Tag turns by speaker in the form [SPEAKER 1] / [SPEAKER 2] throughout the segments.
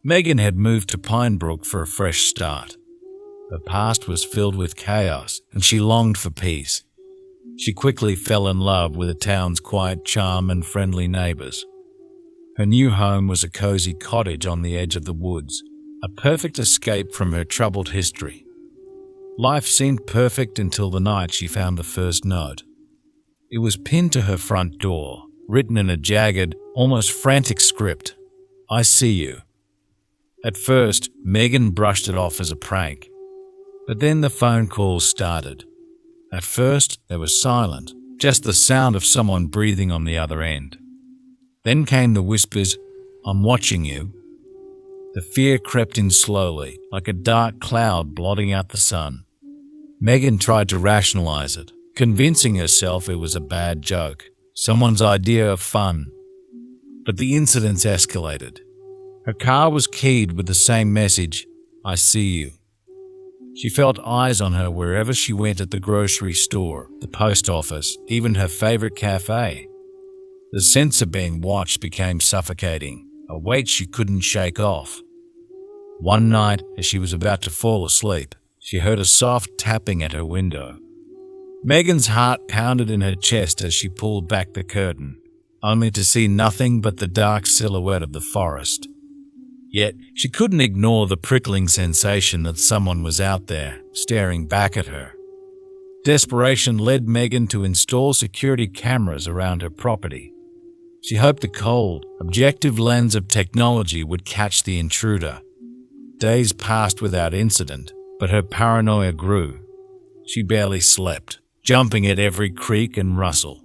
[SPEAKER 1] Megan had moved to Pinebrook for a fresh start. Her past was filled with chaos, and she longed for peace. She quickly fell in love with the town's quiet charm and friendly neighbors. Her new home was a cozy cottage on the edge of the woods, a perfect escape from her troubled history. Life seemed perfect until the night she found the first note. It was pinned to her front door, written in a jagged, almost frantic script. "I see you." At first, Megan brushed it off as a prank. But then the phone calls started. At first, they were silent, just the sound of someone breathing on the other end. Then came the whispers, "I'm watching you." The fear crept in slowly, like a dark cloud blotting out the sun. Megan tried to rationalize it, convincing herself it was a bad joke, someone's idea of fun. But the incidents escalated. Her car was keyed with the same message, "I see you." She felt eyes on her wherever she went, at the grocery store, the post office, even her favorite cafe. The sense of being watched became suffocating, a weight she couldn't shake off. One night, as she was about to fall asleep, she heard a soft tapping at her window. Megan's heart pounded in her chest as she pulled back the curtain, only to see nothing but the dark silhouette of the forest. Yet, she couldn't ignore the prickling sensation that someone was out there, staring back at her. Desperation led Megan to install security cameras around her property. She hoped the cold, objective lens of technology would catch the intruder. Days passed without incident, but her paranoia grew. She barely slept, jumping at every creak and rustle.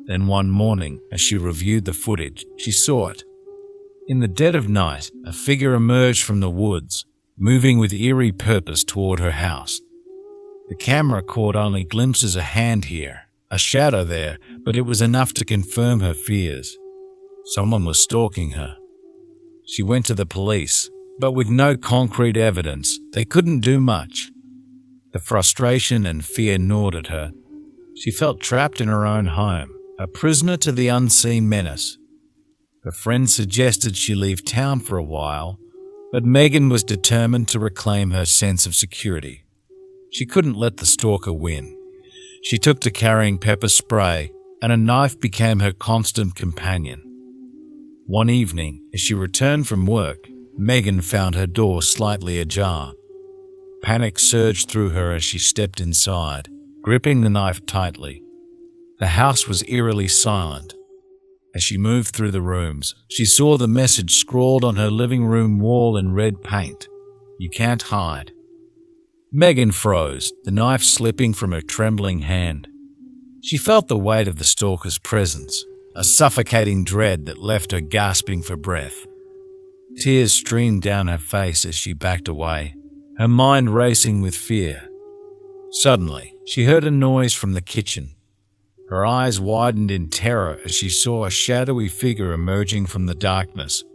[SPEAKER 1] Then one morning, as she reviewed the footage, she saw it. In the dead of night, a figure emerged from the woods, moving with eerie purpose toward her house. The camera caught only glimpses of a hand here, a shadow there, but it was enough to confirm her fears. Someone was stalking her. She went to the police, but with no concrete evidence, they couldn't do much. The frustration and fear gnawed at her. She felt trapped in her own home, a prisoner to the unseen menace. Her friends suggested she leave town for a while, but Megan was determined to reclaim her sense of security. She couldn't let the stalker win. She took to carrying pepper spray, and a knife became her constant companion. One evening, as she returned from work, Megan found her door slightly ajar. Panic surged through her as she stepped inside, gripping the knife tightly. The house was eerily silent. As she moved through the rooms, she saw the message scrawled on her living room wall in red paint. "You can't hide." Megan froze, the knife slipping from her trembling hand. She felt the weight of the stalker's presence, a suffocating dread that left her gasping for breath. Tears streamed down her face as she backed away, her mind racing with fear. Suddenly, she heard a noise from the kitchen. Her eyes widened in terror as she saw a shadowy figure emerging from the darkness.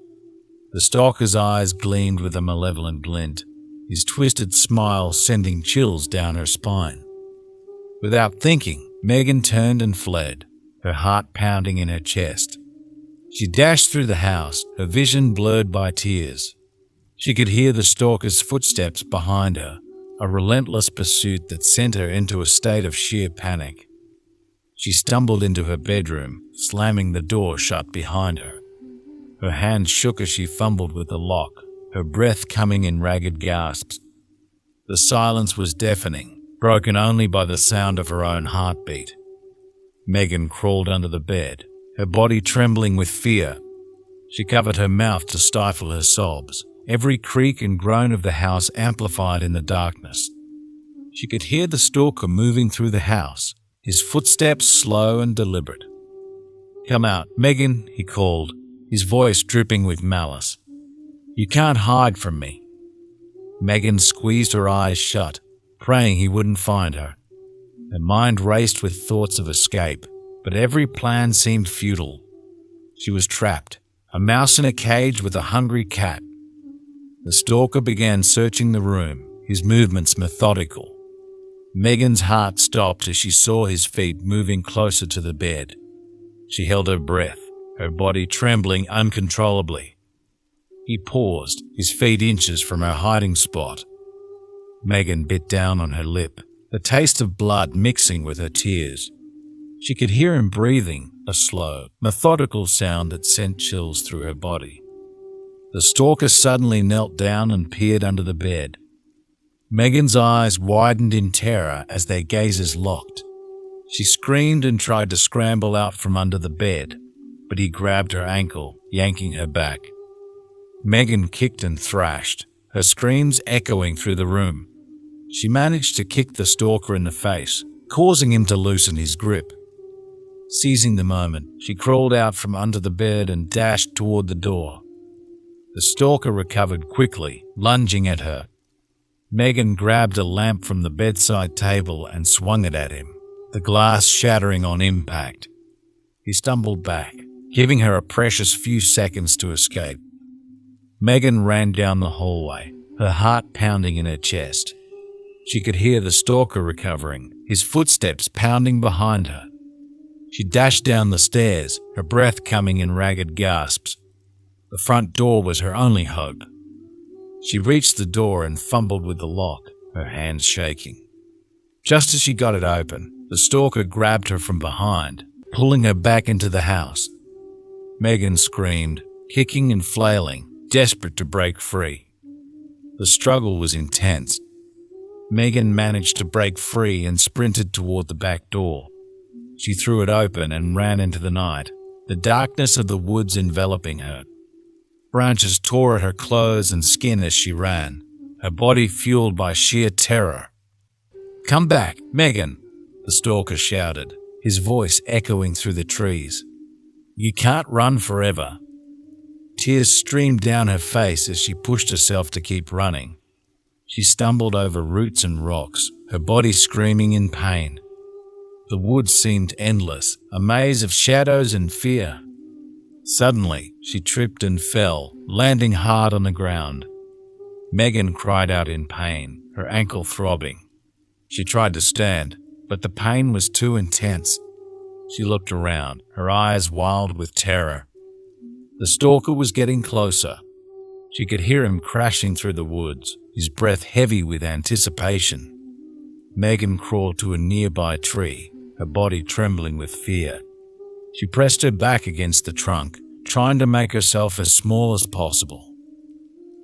[SPEAKER 1] The stalker's eyes gleamed with a malevolent glint, his twisted smile sending chills down her spine. Without thinking, Megan turned and fled, her heart pounding in her chest. She dashed through the house, her vision blurred by tears. She could hear the stalker's footsteps behind her, a relentless pursuit that sent her into a state of sheer panic. She stumbled into her bedroom, slamming the door shut behind her. Her hand shook as she fumbled with the lock, her breath coming in ragged gasps. The silence was deafening, broken only by the sound of her own heartbeat. Megan crawled under the bed, her body trembling with fear. She covered her mouth to stifle her sobs, every creak and groan of the house amplified in the darkness. She could hear the stalker moving through the house, his footsteps slow and deliberate. "Come out, Megan," he called, his voice dripping with malice. "You can't hide from me." Megan squeezed her eyes shut, praying he wouldn't find her. Her mind raced with thoughts of escape, but every plan seemed futile. She was trapped, a mouse in a cage with a hungry cat. The stalker began searching the room, his movements methodical. Megan's heart stopped as she saw his feet moving closer to the bed. She held her breath, her body trembling uncontrollably. He paused, his feet inches from her hiding spot. Megan bit down on her lip, the taste of blood mixing with her tears. She could hear him breathing, a slow, methodical sound that sent chills through her body. The stalker suddenly knelt down and peered under the bed. Megan's eyes widened in terror as their gazes locked. She screamed and tried to scramble out from under the bed, but he grabbed her ankle, yanking her back. Megan kicked and thrashed, her screams echoing through the room. She managed to kick the stalker in the face, causing him to loosen his grip. Seizing the moment, she crawled out from under the bed and dashed toward the door. The stalker recovered quickly, lunging at her. Megan grabbed a lamp from the bedside table and swung it at him, the glass shattering on impact. He stumbled back, giving her a precious few seconds to escape. Megan ran down the hallway, her heart pounding in her chest. She could hear the stalker recovering, his footsteps pounding behind her. She dashed down the stairs, her breath coming in ragged gasps. The front door was her only hope. She reached the door and fumbled with the lock, her hands shaking. Just as she got it open, the stalker grabbed her from behind, pulling her back into the house. Megan screamed, kicking and flailing, desperate to break free. The struggle was intense. Megan managed to break free and sprinted toward the back door. She threw it open and ran into the night, the darkness of the woods enveloping her. Branches tore at her clothes and skin as she ran, her body fueled by sheer terror. "Come back, Megan," the stalker shouted, his voice echoing through the trees. "You can't run forever." Tears streamed down her face as she pushed herself to keep running. She stumbled over roots and rocks, her body screaming in pain. The woods seemed endless, a maze of shadows and fear. Suddenly, she tripped and fell, landing hard on the ground. Megan cried out in pain, her ankle throbbing. She tried to stand, but the pain was too intense. She looked around, her eyes wild with terror. The stalker was getting closer. She could hear him crashing through the woods, his breath heavy with anticipation. Megan crawled to a nearby tree, her body trembling with fear. She pressed her back against the trunk, trying to make herself as small as possible.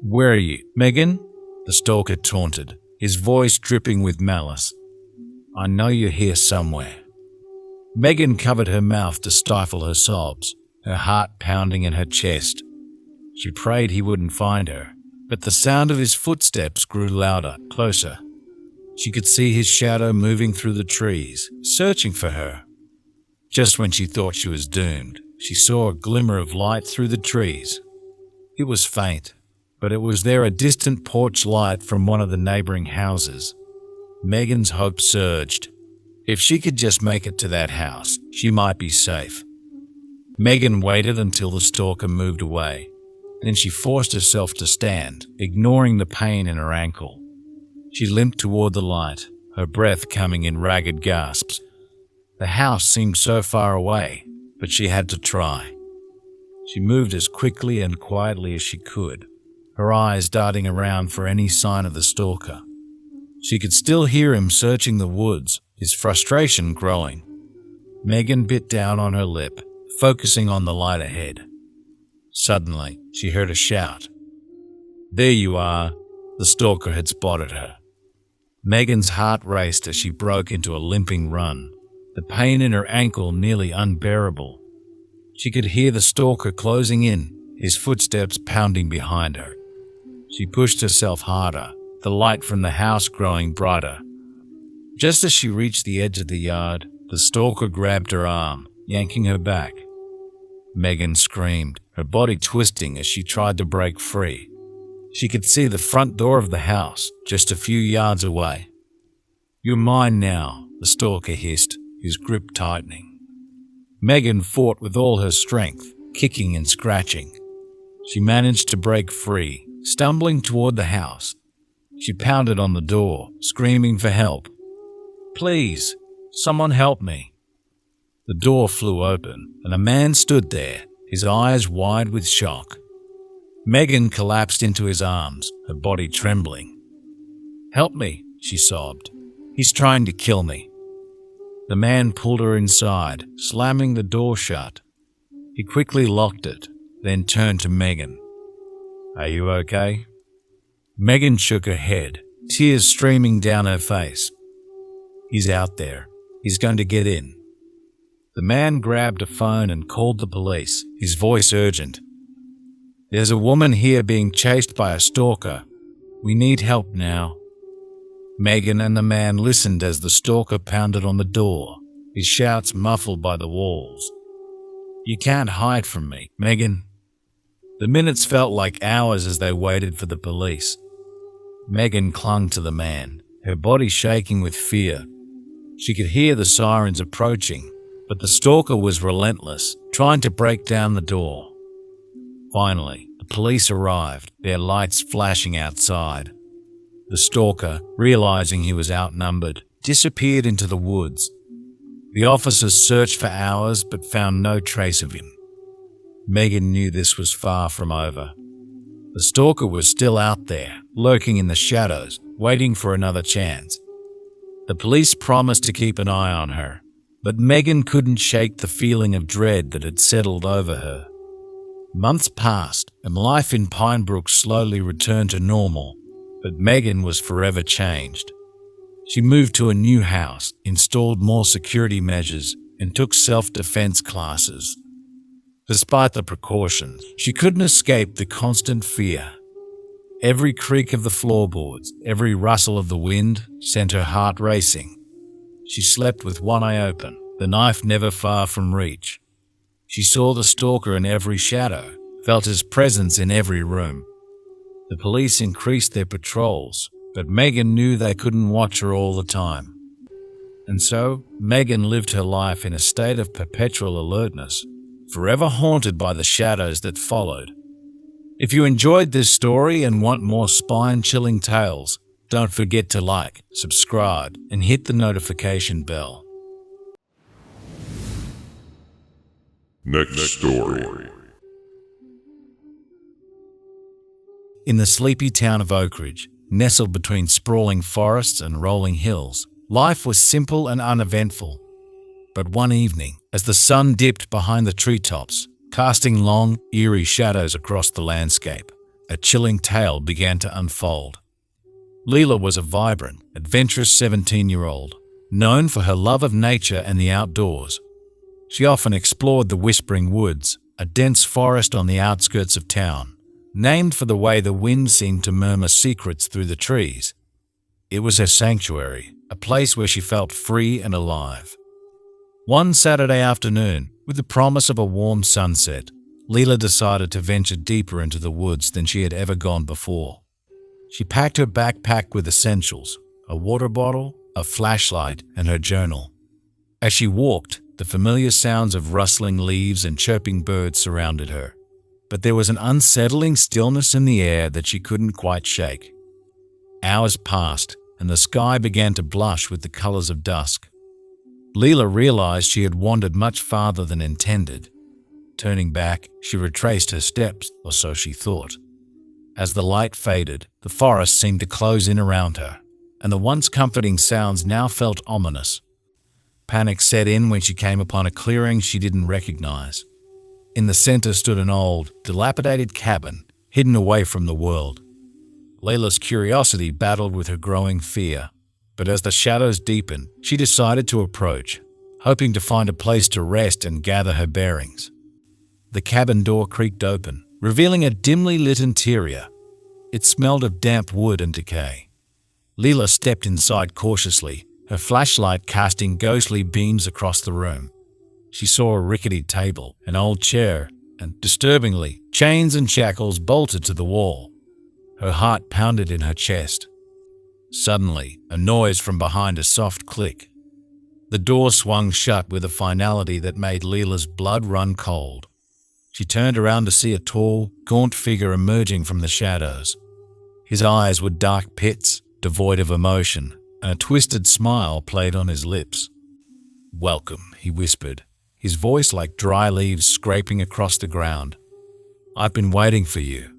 [SPEAKER 1] "Where are you, Megan?" the stalker taunted, his voice dripping with malice. "I know you're here somewhere." Megan covered her mouth to stifle her sobs, her heart pounding in her chest. She prayed he wouldn't find her, but the sound of his footsteps grew louder, closer. She could see his shadow moving through the trees, searching for her. Just when she thought she was doomed, she saw a glimmer of light through the trees. It was faint, but it was there, a distant porch light from one of the neighboring houses. Megan's hope surged. If she could just make it to that house, she might be safe. Megan waited until the stalker moved away. Then she forced herself to stand, ignoring the pain in her ankle. She limped toward the light, her breath coming in ragged gasps. The house seemed so far away, but she had to try. She moved as quickly and quietly as she could, her eyes darting around for any sign of the stalker. She could still hear him searching the woods, his frustration growing. Megan bit down on her lip, focusing on the light ahead. Suddenly, she heard a shout. "There you are!" The stalker had spotted her. Megan's heart raced as she broke into a limping run, the pain in her ankle nearly unbearable. She could hear the stalker closing in, his footsteps pounding behind her. She pushed herself harder, the light from the house growing brighter. Just as she reached the edge of the yard, the stalker grabbed her arm, yanking her back. Megan screamed, her body twisting as she tried to break free. She could see the front door of the house, just a few yards away. "You're mine now," the stalker hissed, his grip tightening. Megan fought with all her strength, kicking and scratching. She managed to break free, stumbling toward the house. She pounded on the door, screaming for help. "Please, someone help me." The door flew open, and a man stood there, his eyes wide with shock. Megan collapsed into his arms, her body trembling. "Help me," she sobbed. "He's trying to kill me." The man pulled her inside, slamming the door shut. He quickly locked it, then turned to Megan. "Are you okay?" Megan shook her head, tears streaming down her face. "He's out there. He's going to get in." The man grabbed a phone and called the police, his voice urgent. "There's a woman here being chased by a stalker. We need help now." Megan and the man listened as the stalker pounded on the door, his shouts muffled by the walls. "You can't hide from me, Megan." The minutes felt like hours as they waited for the police. Megan clung to the man, her body shaking with fear. She could hear the sirens approaching, but the stalker was relentless, trying to break down the door. Finally, the police arrived, their lights flashing outside. The stalker, realizing he was outnumbered, disappeared into the woods. The officers searched for hours but found no trace of him. Megan knew this was far from over. The stalker was still out there, lurking in the shadows, waiting for another chance. The police promised to keep an eye on her, but Megan couldn't shake the feeling of dread that had settled over her. Months passed, and life in Pinebrook slowly returned to normal, but Megan was forever changed. She moved to a new house, installed more security measures, and took self-defense classes. Despite the precautions, she couldn't escape the constant fear. Every creak of the floorboards, every rustle of the wind sent her heart racing. She slept with one eye open, the knife never far from reach. She saw the stalker in every shadow, felt his presence in every room. The police increased their patrols, but Megan knew they couldn't watch her all the time. And so, Megan lived her life in a state of perpetual alertness, forever haunted by the shadows that followed. If you enjoyed this story and want more spine-chilling tales, don't forget to like, subscribe, and hit the notification bell.
[SPEAKER 2] Next story.
[SPEAKER 1] In the sleepy town of Oak Ridge, nestled between sprawling forests and rolling hills, life was simple and uneventful. But one evening, as the sun dipped behind the treetops, casting long, eerie shadows across the landscape, a chilling tale began to unfold. Leela was a vibrant, adventurous 17-year-old, known for her love of nature and the outdoors. She often explored the Whispering Woods, a dense forest on the outskirts of town, named for the way the wind seemed to murmur secrets through the trees. It was her sanctuary, a place where she felt free and alive. One Saturday afternoon, with the promise of a warm sunset, Leela decided to venture deeper into the woods than she had ever gone before. She packed her backpack with essentials, a water bottle, a flashlight, and her journal. As she walked, the familiar sounds of rustling leaves and chirping birds surrounded her. But there was an unsettling stillness in the air that she couldn't quite shake. Hours passed, and the sky began to blush with the colors of dusk. Leela realized she had wandered much farther than intended. Turning back, she retraced her steps, or so she thought. As the light faded, the forest seemed to close in around her, and the once comforting sounds now felt ominous. Panic set in when she came upon a clearing she didn't recognize. In the center stood an old, dilapidated cabin, hidden away from the world. Leela's curiosity battled with her growing fear, but as the shadows deepened, she decided to approach, hoping to find a place to rest and gather her bearings. The cabin door creaked open, revealing a dimly lit interior. It smelled of damp wood and decay. Leela stepped inside cautiously, her flashlight casting ghostly beams across the room. She saw a rickety table, an old chair, and, disturbingly, chains and shackles bolted to the wall. Her heart pounded in her chest. Suddenly, a noise from behind a soft click. The door swung shut with a finality that made Leela's blood run cold. She turned around to see a tall, gaunt figure emerging from the shadows. His eyes were dark pits, devoid of emotion, and a twisted smile played on his lips. "Welcome," he whispered, his voice like dry leaves scraping across the ground. "I've been waiting for you."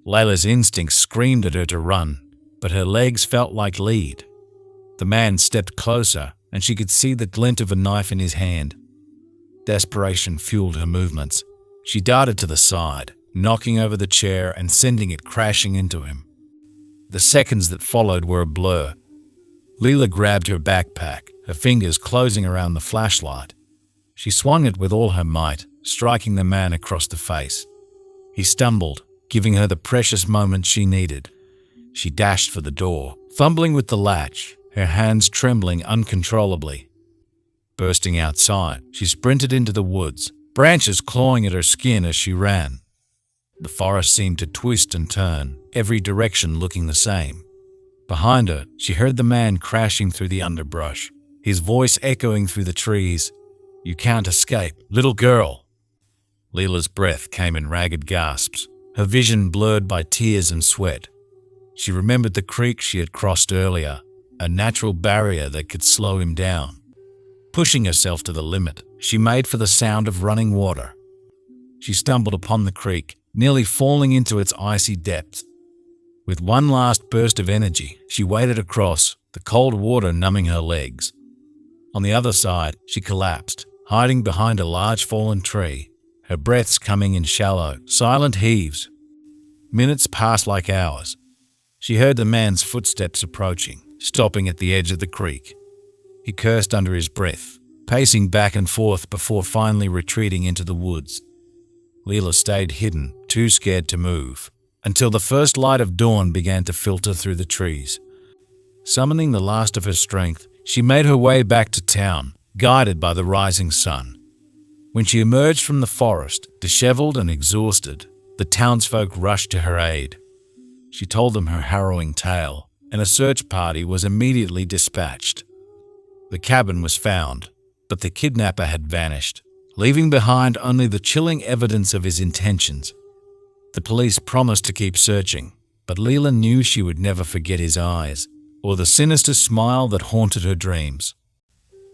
[SPEAKER 1] Layla's instincts screamed at her to run, but her legs felt like lead. The man stepped closer, and she could see the glint of a knife in his hand. Desperation fueled her movements. She darted to the side, knocking over the chair and sending it crashing into him. The seconds that followed were a blur. Leela grabbed her backpack, her fingers closing around the flashlight. She swung it with all her might, striking the man across the face. He stumbled, giving her the precious moment she needed. She dashed for the door, fumbling with the latch, her hands trembling uncontrollably. Bursting outside, she sprinted into the woods, branches clawing at her skin as she ran. The forest seemed to twist and turn, every direction looking the same. Behind her, she heard the man crashing through the underbrush, his voice echoing through the trees. "You can't escape, little girl." Leela's breath came in ragged gasps, her vision blurred by tears and sweat. She remembered the creek she had crossed earlier, a natural barrier that could slow him down. Pushing herself to the limit, she made for the sound of running water. She stumbled upon the creek, nearly falling into its icy depths. With one last burst of energy, she waded across, the cold water numbing her legs. On the other side, she collapsed, hiding behind a large fallen tree, her breaths coming in shallow, silent heaves. Minutes passed like hours. She heard the man's footsteps approaching, stopping at the edge of the creek. He cursed under his breath, pacing back and forth before finally retreating into the woods. Leela stayed hidden, too scared to move, until the first light of dawn began to filter through the trees. Summoning the last of her strength, she made her way back to town, guided by the rising sun. When she emerged from the forest, disheveled and exhausted, the townsfolk rushed to her aid. She told them her harrowing tale, and a search party was immediately dispatched. The cabin was found, but the kidnapper had vanished, leaving behind only the chilling evidence of his intentions. The police promised to keep searching, but Leela knew she would never forget his eyes, or the sinister smile that haunted her dreams.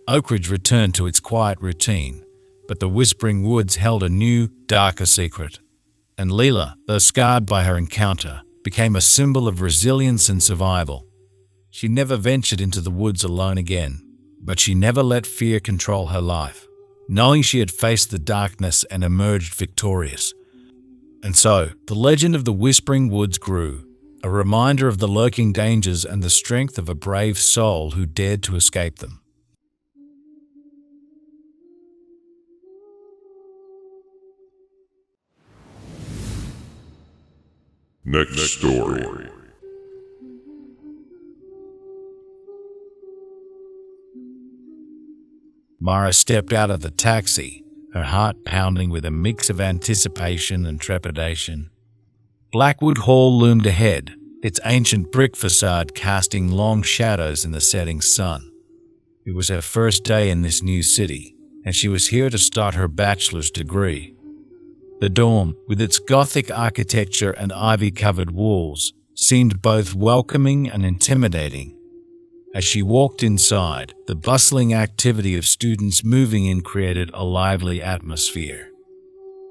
[SPEAKER 1] Oakridge returned to its quiet routine, but the Whispering Woods held a new, darker secret. And Leela, though scarred by her encounter, became a symbol of resilience and survival. She never ventured into the woods alone again, but she never let fear control her life, knowing she had faced the darkness and emerged victorious. And so, the legend of the Whispering Woods grew, a reminder of the lurking dangers and the strength of a brave soul who dared to escape them.
[SPEAKER 2] Next story.
[SPEAKER 1] Mara stepped out of the taxi, her heart pounding with a mix of anticipation and trepidation. Blackwood Hall loomed ahead, its ancient brick facade casting long shadows in the setting sun. It was her first day in this new city, and she was here to start her bachelor's degree. The dorm, with its Gothic architecture and ivy-covered walls, seemed both welcoming and intimidating. As she walked inside, the bustling activity of students moving in created a lively atmosphere.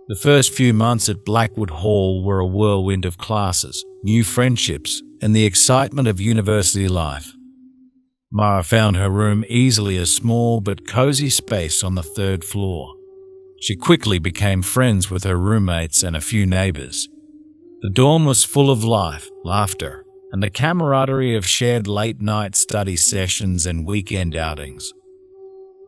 [SPEAKER 1] The first few months at Blackwood Hall were a whirlwind of classes, new friendships, and the excitement of university life. Mara found her room easily a small but cozy space on the third floor. She quickly became friends with her roommates and a few neighbors. The dorm was full of life, laughter, and the camaraderie of shared late-night study sessions and weekend outings.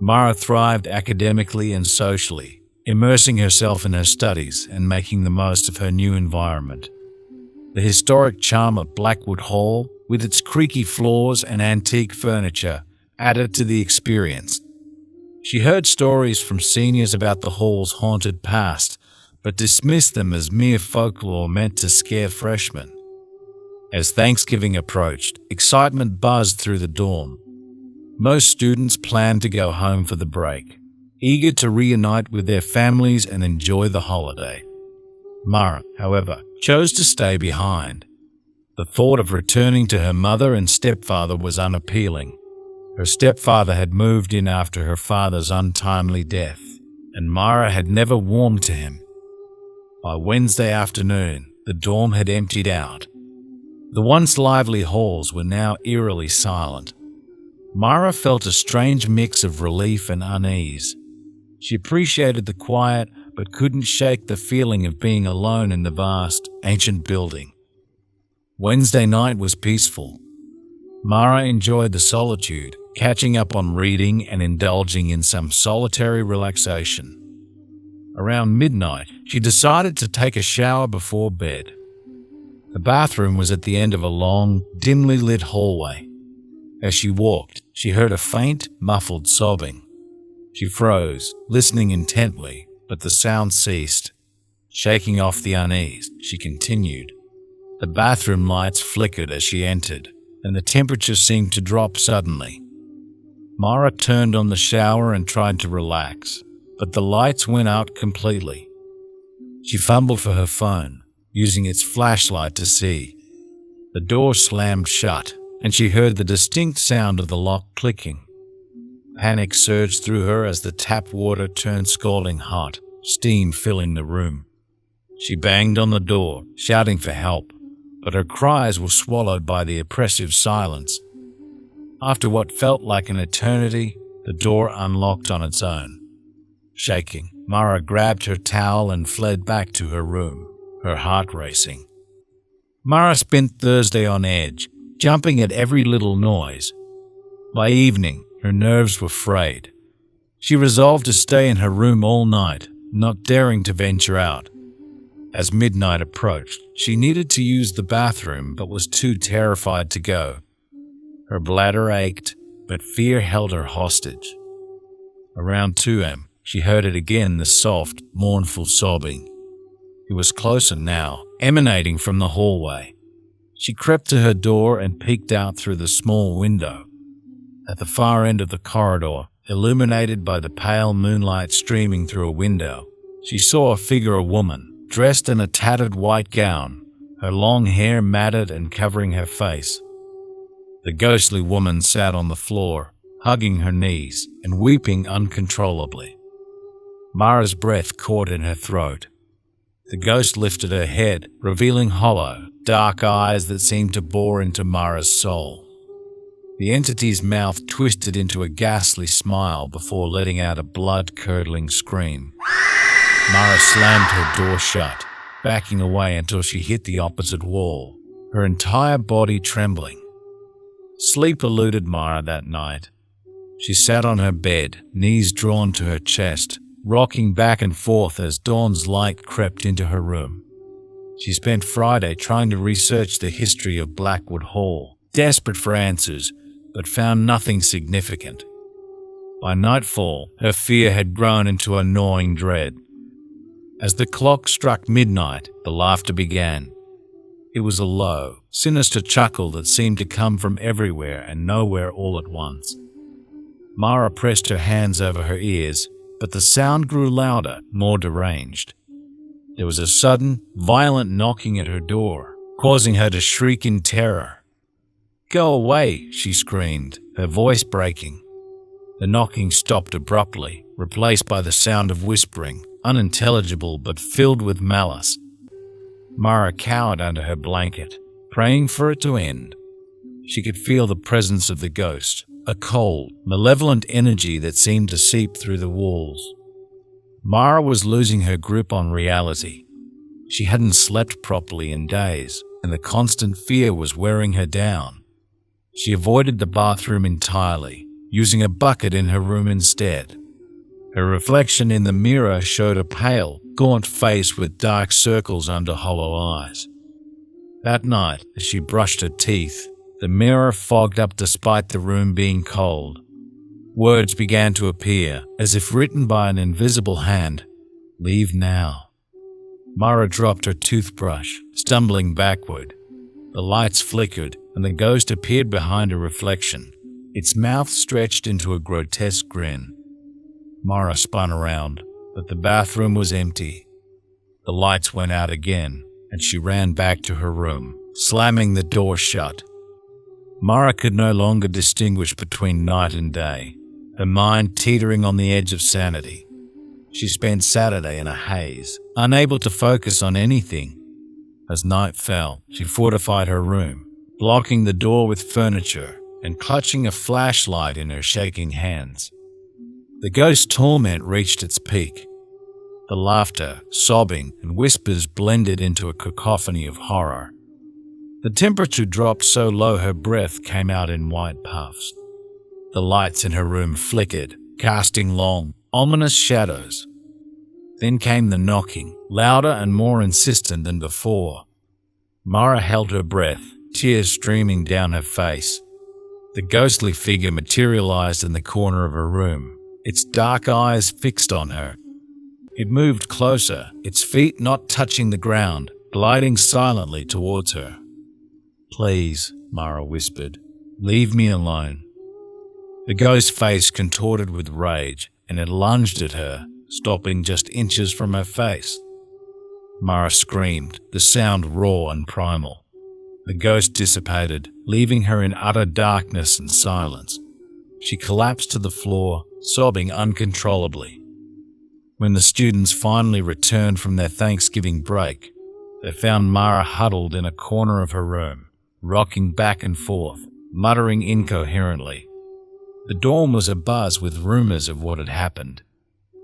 [SPEAKER 1] Mara thrived academically and socially, immersing herself in her studies and making the most of her new environment. The historic charm of Blackwood Hall, with its creaky floors and antique furniture, added to the experience. She heard stories from seniors about the hall's haunted past, but dismissed them as mere folklore meant to scare freshmen. As Thanksgiving approached, excitement buzzed through the dorm. Most students planned to go home for the break, eager to reunite with their families and enjoy the holiday. Mara, however, chose to stay behind. The thought of returning to her mother and stepfather was unappealing. Her stepfather had moved in after her father's untimely death, and Mara had never warmed to him. By Wednesday afternoon, the dorm had emptied out. The once lively halls were now eerily silent. Mara felt a strange mix of relief and unease. She appreciated the quiet, but couldn't shake the feeling of being alone in the vast, ancient building. Wednesday night was peaceful. Mara enjoyed the solitude, catching up on reading and indulging in some solitary relaxation. Around midnight, she decided to take a shower before bed. The bathroom was at the end of a long, dimly lit hallway. As she walked, she heard a faint, muffled sobbing. She froze, listening intently, but the sound ceased. Shaking off the unease, she continued. The bathroom lights flickered as she entered, and the temperature seemed to drop suddenly. Mara turned on the shower and tried to relax, but the lights went out completely. She fumbled for her phone, using its flashlight to see. The door slammed shut, and she heard the distinct sound of the lock clicking. Panic surged through her as the tap water turned scalding hot, steam filling the room. She banged on the door, shouting for help, but her cries were swallowed by the oppressive silence. After what felt like an eternity, the door unlocked on its own. Shaking, Mara grabbed her towel and fled back to her room, her heart racing. Mara spent Thursday on edge, jumping at every little noise. By evening, her nerves were frayed. She resolved to stay in her room all night, not daring to venture out. As midnight approached, she needed to use the bathroom but was too terrified to go. Her bladder ached, but fear held her hostage. Around 2 a.m., she heard it again, the soft, mournful sobbing. It was closer now, emanating from the hallway. She crept to her door and peeked out through the small window. At the far end of the corridor, illuminated by the pale moonlight streaming through a window, she saw a figure, a woman, dressed in a tattered white gown, her long hair matted and covering her face. The ghostly woman sat on the floor, hugging her knees and weeping uncontrollably. Mara's breath caught in her throat. The ghost lifted her head, revealing hollow, dark eyes that seemed to bore into Mara's soul. The entity's mouth twisted into a ghastly smile before letting out a blood-curdling scream. Mara slammed her door shut, backing away until she hit the opposite wall, her entire body trembling. Sleep eluded Mara that night. She sat on her bed, knees drawn to her chest, rocking back and forth as dawn's light crept into her room. She spent Friday trying to research the history of Blackwood Hall, desperate for answers, but found nothing significant. By nightfall, her fear had grown into a gnawing dread. As the clock struck midnight, the laughter began. It was a low, sinister chuckle that seemed to come from everywhere and nowhere all at once. Mara pressed her hands over her ears, but the sound grew louder, more deranged. There was a sudden, violent knocking at her door, causing her to shriek in terror. "Go away," she screamed, her voice breaking. The knocking stopped abruptly, replaced by the sound of whispering, unintelligible but filled with malice. Mara cowered under her blanket, praying for it to end. She could feel the presence of the ghost, a cold, malevolent energy that seemed to seep through the walls. Mara was losing her grip on reality. She hadn't slept properly in days, and the constant fear was wearing her down. She avoided the bathroom entirely, using a bucket in her room instead. Her reflection in the mirror showed a pale, gaunt face with dark circles under hollow eyes. That night, as she brushed her teeth, the mirror fogged up despite the room being cold. Words began to appear, as if written by an invisible hand. "Leave now." Mara dropped her toothbrush, stumbling backward. The lights flickered, and the ghost appeared behind her reflection, its mouth stretched into a grotesque grin. Mara spun around, but the bathroom was empty. The lights went out again, and she ran back to her room, slamming the door shut. Mara could no longer distinguish between night and day, her mind teetering on the edge of sanity. She spent Saturday in a haze, unable to focus on anything. As night fell, she fortified her room, blocking the door with furniture and clutching a flashlight in her shaking hands. The ghost torment reached its peak. The laughter, sobbing, and whispers blended into a cacophony of horror. The temperature dropped so low her breath came out in white puffs. The lights in her room flickered, casting long, ominous shadows. Then came the knocking, louder and more insistent than before. Mara held her breath, tears streaming down her face. The ghostly figure materialized in the corner of her room, its dark eyes fixed on her. It moved closer, its feet not touching the ground, gliding silently towards her. "Please," Mara whispered, "leave me alone." The ghost's face contorted with rage, and it lunged at her, stopping just inches from her face. Mara screamed, the sound raw and primal. The ghost dissipated, leaving her in utter darkness and silence. She collapsed to the floor, sobbing uncontrollably. When the students finally returned from their Thanksgiving break, they found Mara huddled in a corner of her room, rocking back and forth, muttering incoherently. The dorm was abuzz with rumors of what had happened.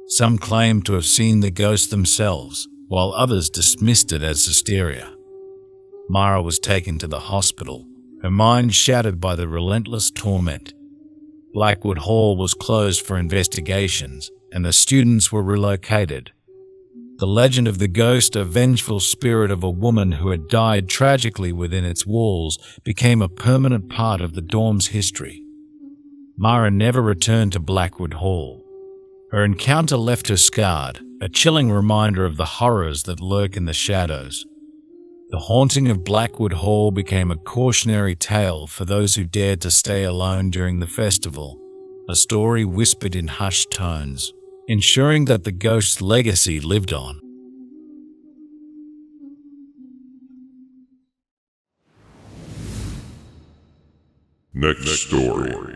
[SPEAKER 1] Some claimed to have seen the ghost themselves, while others dismissed it as hysteria. Mara was taken to the hospital, her mind shattered by the relentless torment. Blackwood Hall was closed for investigations, and the students were relocated. The legend of the ghost, a vengeful spirit of a woman who had died tragically within its walls, became a permanent part of the dorm's history. Mara never returned to Blackwood Hall. Her encounter left her scarred, a chilling reminder of the horrors that lurk in the shadows. The haunting of Blackwood Hall became a cautionary tale for those who dared to stay alone during the festival, a story whispered in hushed tones, ensuring that the ghost's legacy lived on.
[SPEAKER 2] Next story.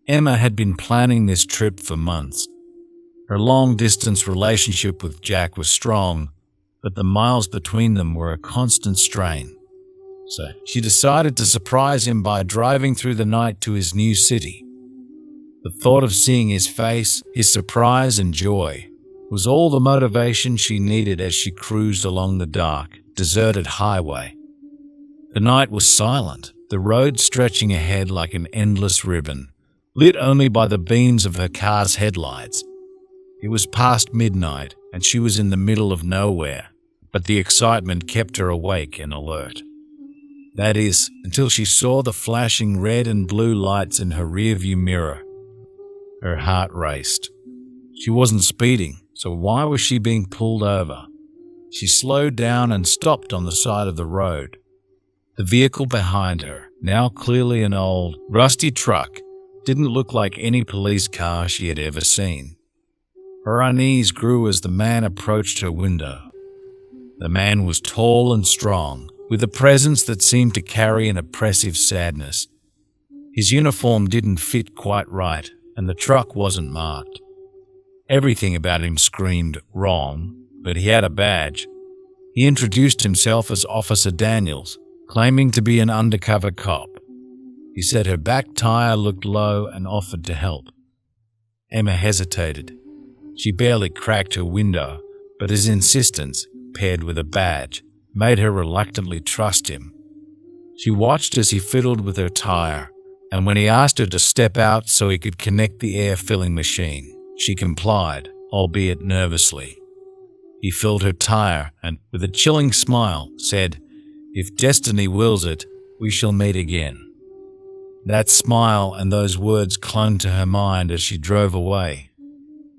[SPEAKER 1] Emma had been planning this trip for months. Her long-distance relationship with Jack was strong, but the miles between them were a constant strain. So she decided to surprise him by driving through the night to his new city. The thought of seeing his face, his surprise and joy, was all the motivation she needed as she cruised along the dark, deserted highway. The night was silent, the road stretching ahead like an endless ribbon, lit only by the beams of her car's headlights. It was past midnight, and she was in the middle of nowhere, but the excitement kept her awake and alert. That is, until she saw the flashing red and blue lights in her rearview mirror. Her heart raced. She wasn't speeding, so why was she being pulled over? She slowed down and stopped on the side of the road. The vehicle behind her, now clearly an old, rusty truck, didn't look like any police car she had ever seen. Her unease grew as the man approached her window. The man was tall and strong, with a presence that seemed to carry an oppressive sadness. His uniform didn't fit quite right, and the truck wasn't marked. Everything about him screamed wrong, but he had a badge. He introduced himself as Officer Daniels, claiming to be an undercover cop. He said her back tire looked low and offered to help. Emma hesitated. She barely cracked her window, but his insistence, paired with a badge, made her reluctantly trust him. She watched as he fiddled with her tire, and when he asked her to step out so he could connect the air-filling machine, she complied, albeit nervously. He filled her tire and, with a chilling smile, said, "If destiny wills it, we shall meet again." That smile and those words clung to her mind as she drove away.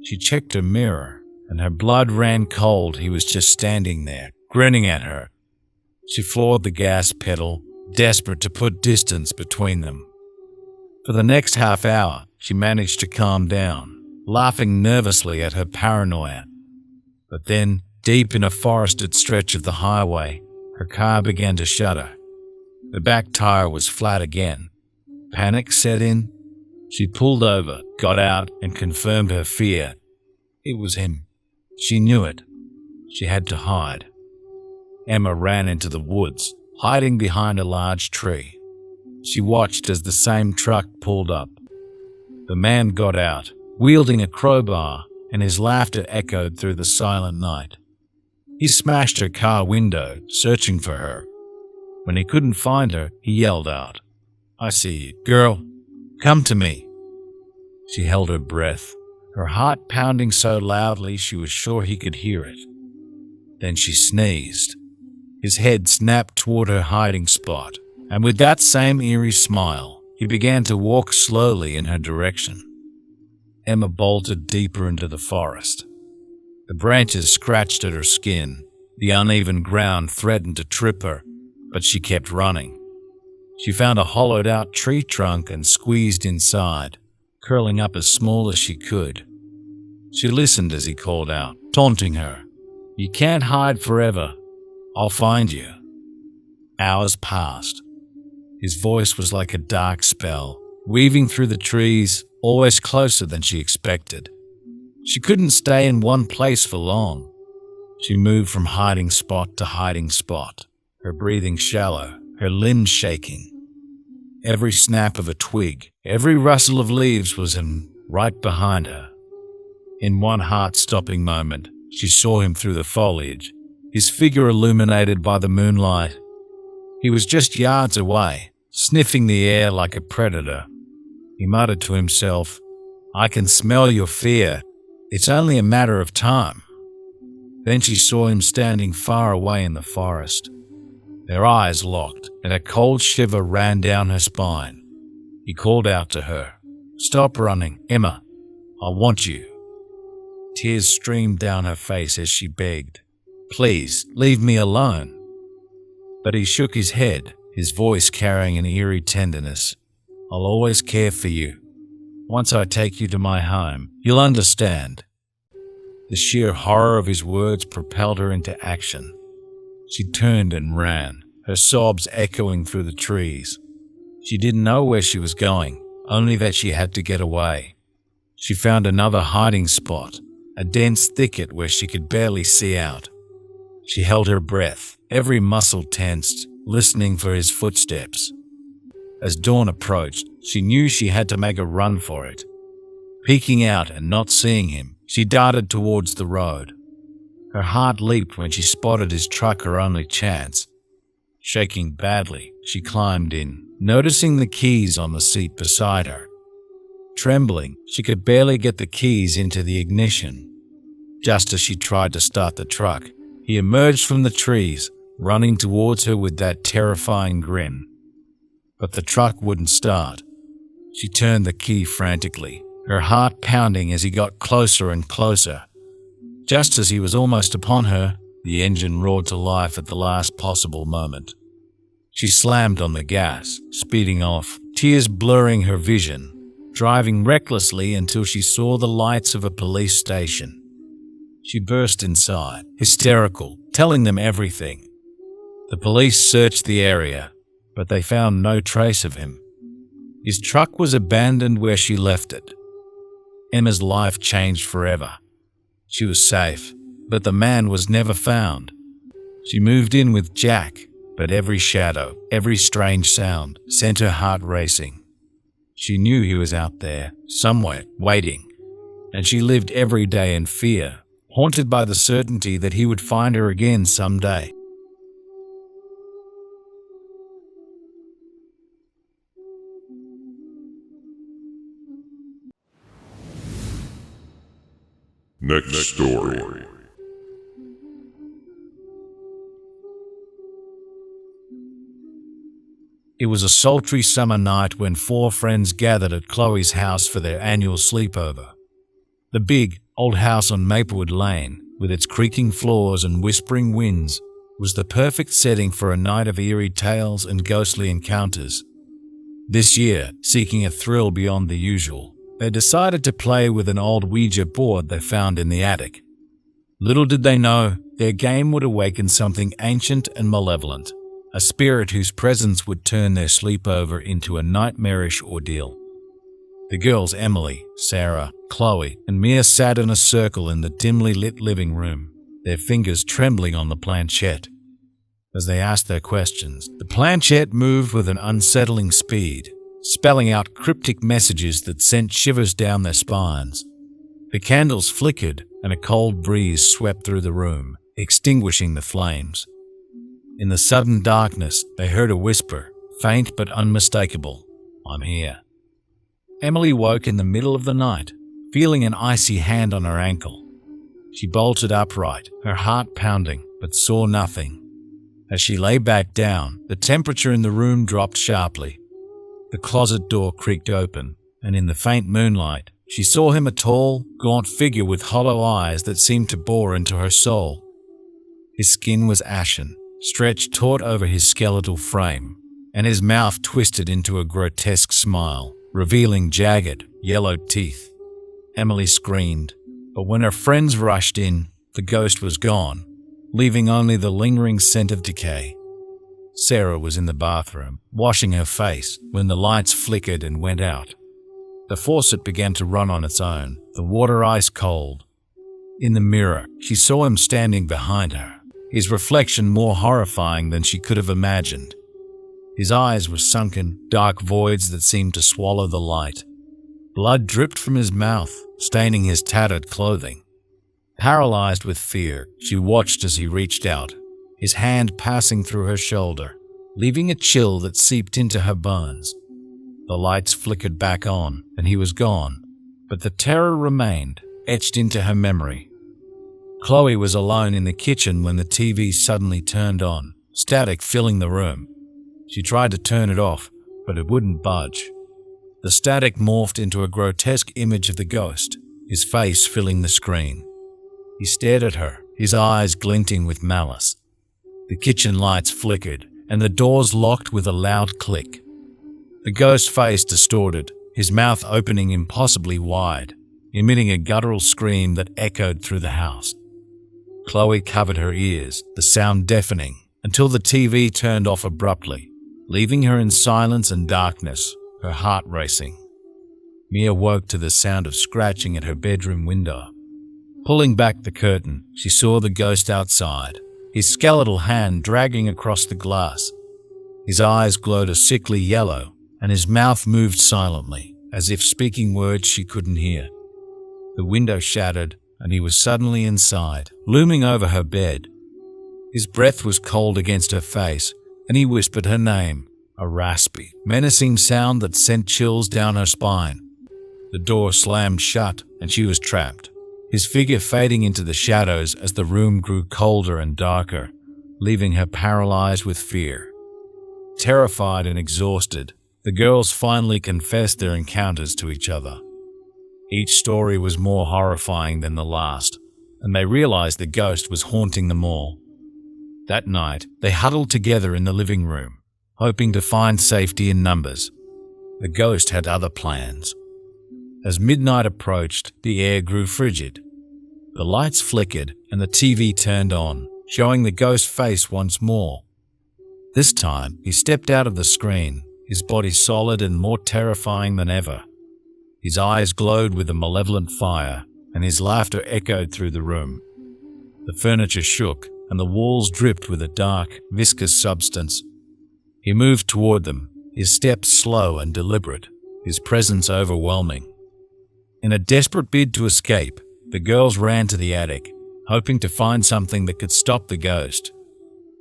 [SPEAKER 1] She checked her mirror, and her blood ran cold. He was just standing there, grinning at her. She floored the gas pedal, desperate to put distance between them. For the next half hour, she managed to calm down, laughing nervously at her paranoia. But then, deep in a forested stretch of the highway, her car began to shudder. The back tire was flat again. Panic set in. She pulled over, got out, and confirmed her fear. It was him. She knew it. She had to hide. Emma ran into the woods, hiding behind a large tree. She watched as the same truck pulled up. The man got out, wielding a crowbar, and his laughter echoed through the silent night. He smashed her car window, searching for her. When he couldn't find her, he yelled out, "I see you, girl. Come to me." She held her breath, her heart pounding so loudly she was sure he could hear it. Then she sneezed. His head snapped toward her hiding spot, and with that same eerie smile, he began to walk slowly in her direction. Emma bolted deeper into the forest. The branches scratched at her skin. The uneven ground threatened to trip her, but she kept running. She found a hollowed-out tree trunk and squeezed inside, curling up as small as she could. She listened as he called out, taunting her, "You can't hide forever. I'll find you." Hours passed. His voice was like a dark spell, weaving through the trees, always closer than she expected. She couldn't stay in one place for long. She moved from hiding spot to hiding spot, her breathing shallow, her limbs shaking. Every snap of a twig, every rustle of leaves was right behind her. In one heart-stopping moment, she saw him through the foliage, his figure illuminated by the moonlight. He was just yards away, sniffing the air like a predator. He muttered to himself, "I can smell your fear. It's only a matter of time." Then she saw him standing far away in the forest. Their eyes locked, and a cold shiver ran down her spine. He called out to her, "Stop running, Emma. I want you." Tears streamed down her face as she begged, "Please, leave me alone." But he shook his head, his voice carrying an eerie tenderness. "I'll always care for you. Once I take you to my home, you'll understand." The sheer horror of his words propelled her into action. She turned and ran, her sobs echoing through the trees. She didn't know where she was going, only that she had to get away. She found another hiding spot, a dense thicket where she could barely see out. She held her breath, every muscle tensed, listening for his footsteps. As dawn approached, she knew she had to make a run for it. Peeking out and not seeing him, she darted towards the road. Her heart leaped when she spotted his truck, her only chance. Shaking badly, she climbed in, noticing the keys on the seat beside her. Trembling, she could barely get the keys into the ignition. Just as she tried to start the truck, he emerged from the trees, running towards her with that terrifying grin. But the truck wouldn't start. She turned the key frantically, her heart pounding as he got closer and closer. Just as he was almost upon her, the engine roared to life at the last possible moment. She slammed on the gas, speeding off, tears blurring her vision, driving recklessly until she saw the lights of a police station. She burst inside, hysterical, telling them everything. The police searched the area, but they found no trace of him. His truck was abandoned where she left it. Emma's life changed forever. She was safe, but the man was never found. She moved in with Jack, but every shadow, every strange sound sent her heart racing. She knew he was out there, somewhere, waiting, and she lived every day in fear, haunted by the certainty that he would find her again someday.
[SPEAKER 2] Next story.
[SPEAKER 1] It was a sultry summer night when 4 friends gathered at Chloe's house for their annual sleepover. The big, old house on Maplewood Lane, with its creaking floors and whispering winds, was the perfect setting for a night of eerie tales and ghostly encounters. This year, seeking a thrill beyond the usual, they decided to play with an old Ouija board they found in the attic. Little did they know, their game would awaken something ancient and malevolent, a spirit whose presence would turn their sleepover into a nightmarish ordeal. The girls Emily, Sarah, Chloe, and Mia sat in a circle in the dimly lit living room, their fingers trembling on the planchette. As they asked their questions, the planchette moved with an unsettling speed, spelling out cryptic messages that sent shivers down their spines. The candles flickered and a cold breeze swept through the room, extinguishing the flames. In the sudden darkness, they heard a whisper, faint but unmistakable, "I'm here." Emily woke in the middle of the night, feeling an icy hand on her ankle. She bolted upright, her heart pounding, but saw nothing. As she lay back down, the temperature in the room dropped sharply. The closet door creaked open, and in the faint moonlight, she saw him, a tall, gaunt figure with hollow eyes that seemed to bore into her soul. His skin was ashen, stretched taut over his skeletal frame, and his mouth twisted into a grotesque smile, revealing jagged, yellowed teeth. Emily screamed, but when her friends rushed in, the ghost was gone, leaving only the lingering scent of decay. Sarah was in the bathroom, washing her face, when the lights flickered and went out. The faucet began to run on its own, the water ice cold. In the mirror, she saw him standing behind her, his reflection more horrifying than she could have imagined. His eyes were sunken, dark voids that seemed to swallow the light. Blood dripped from his mouth, staining his tattered clothing. Paralyzed with fear, she watched as he reached out, his hand passing through her shoulder, leaving a chill that seeped into her bones. The lights flickered back on, and he was gone, but the terror remained, etched into her memory. Chloe was alone in the kitchen when the TV suddenly turned on, static filling the room. She tried to turn it off, but it wouldn't budge. The static morphed into a grotesque image of the ghost, his face filling the screen. He stared at her, his eyes glinting with malice. The kitchen lights flickered, and the doors locked with a loud click. The ghost's face distorted, his mouth opening impossibly wide, emitting a guttural scream that echoed through the house. Chloe covered her ears, the sound deafening, until the TV turned off abruptly, leaving her in silence and darkness, her heart racing. Mia woke to the sound of scratching at her bedroom window. Pulling back the curtain, she saw the ghost outside, his skeletal hand dragging across the glass. His eyes glowed a sickly yellow, and his mouth moved silently, as if speaking words she couldn't hear. The window shattered, and he was suddenly inside, looming over her bed. His breath was cold against her face, and he whispered her name, a raspy, menacing sound that sent chills down her spine. The door slammed shut, and she was trapped, his figure fading into the shadows as the room grew colder and darker, leaving her paralyzed with fear. Terrified and exhausted, the girls finally confessed their encounters to each other. Each story was more horrifying than the last, and they realized the ghost was haunting them all. That night, they huddled together in the living room, hoping to find safety in numbers. The ghost had other plans. As midnight approached, the air grew frigid. The lights flickered and the TV turned on, showing the ghost's face once more. This time, he stepped out of the screen, his body solid and more terrifying than ever. His eyes glowed with a malevolent fire, and his laughter echoed through the room. The furniture shook, and the walls dripped with a dark, viscous substance. He moved toward them, his steps slow and deliberate, his presence overwhelming. In a desperate bid to escape, the girls ran to the attic, hoping to find something that could stop the ghost.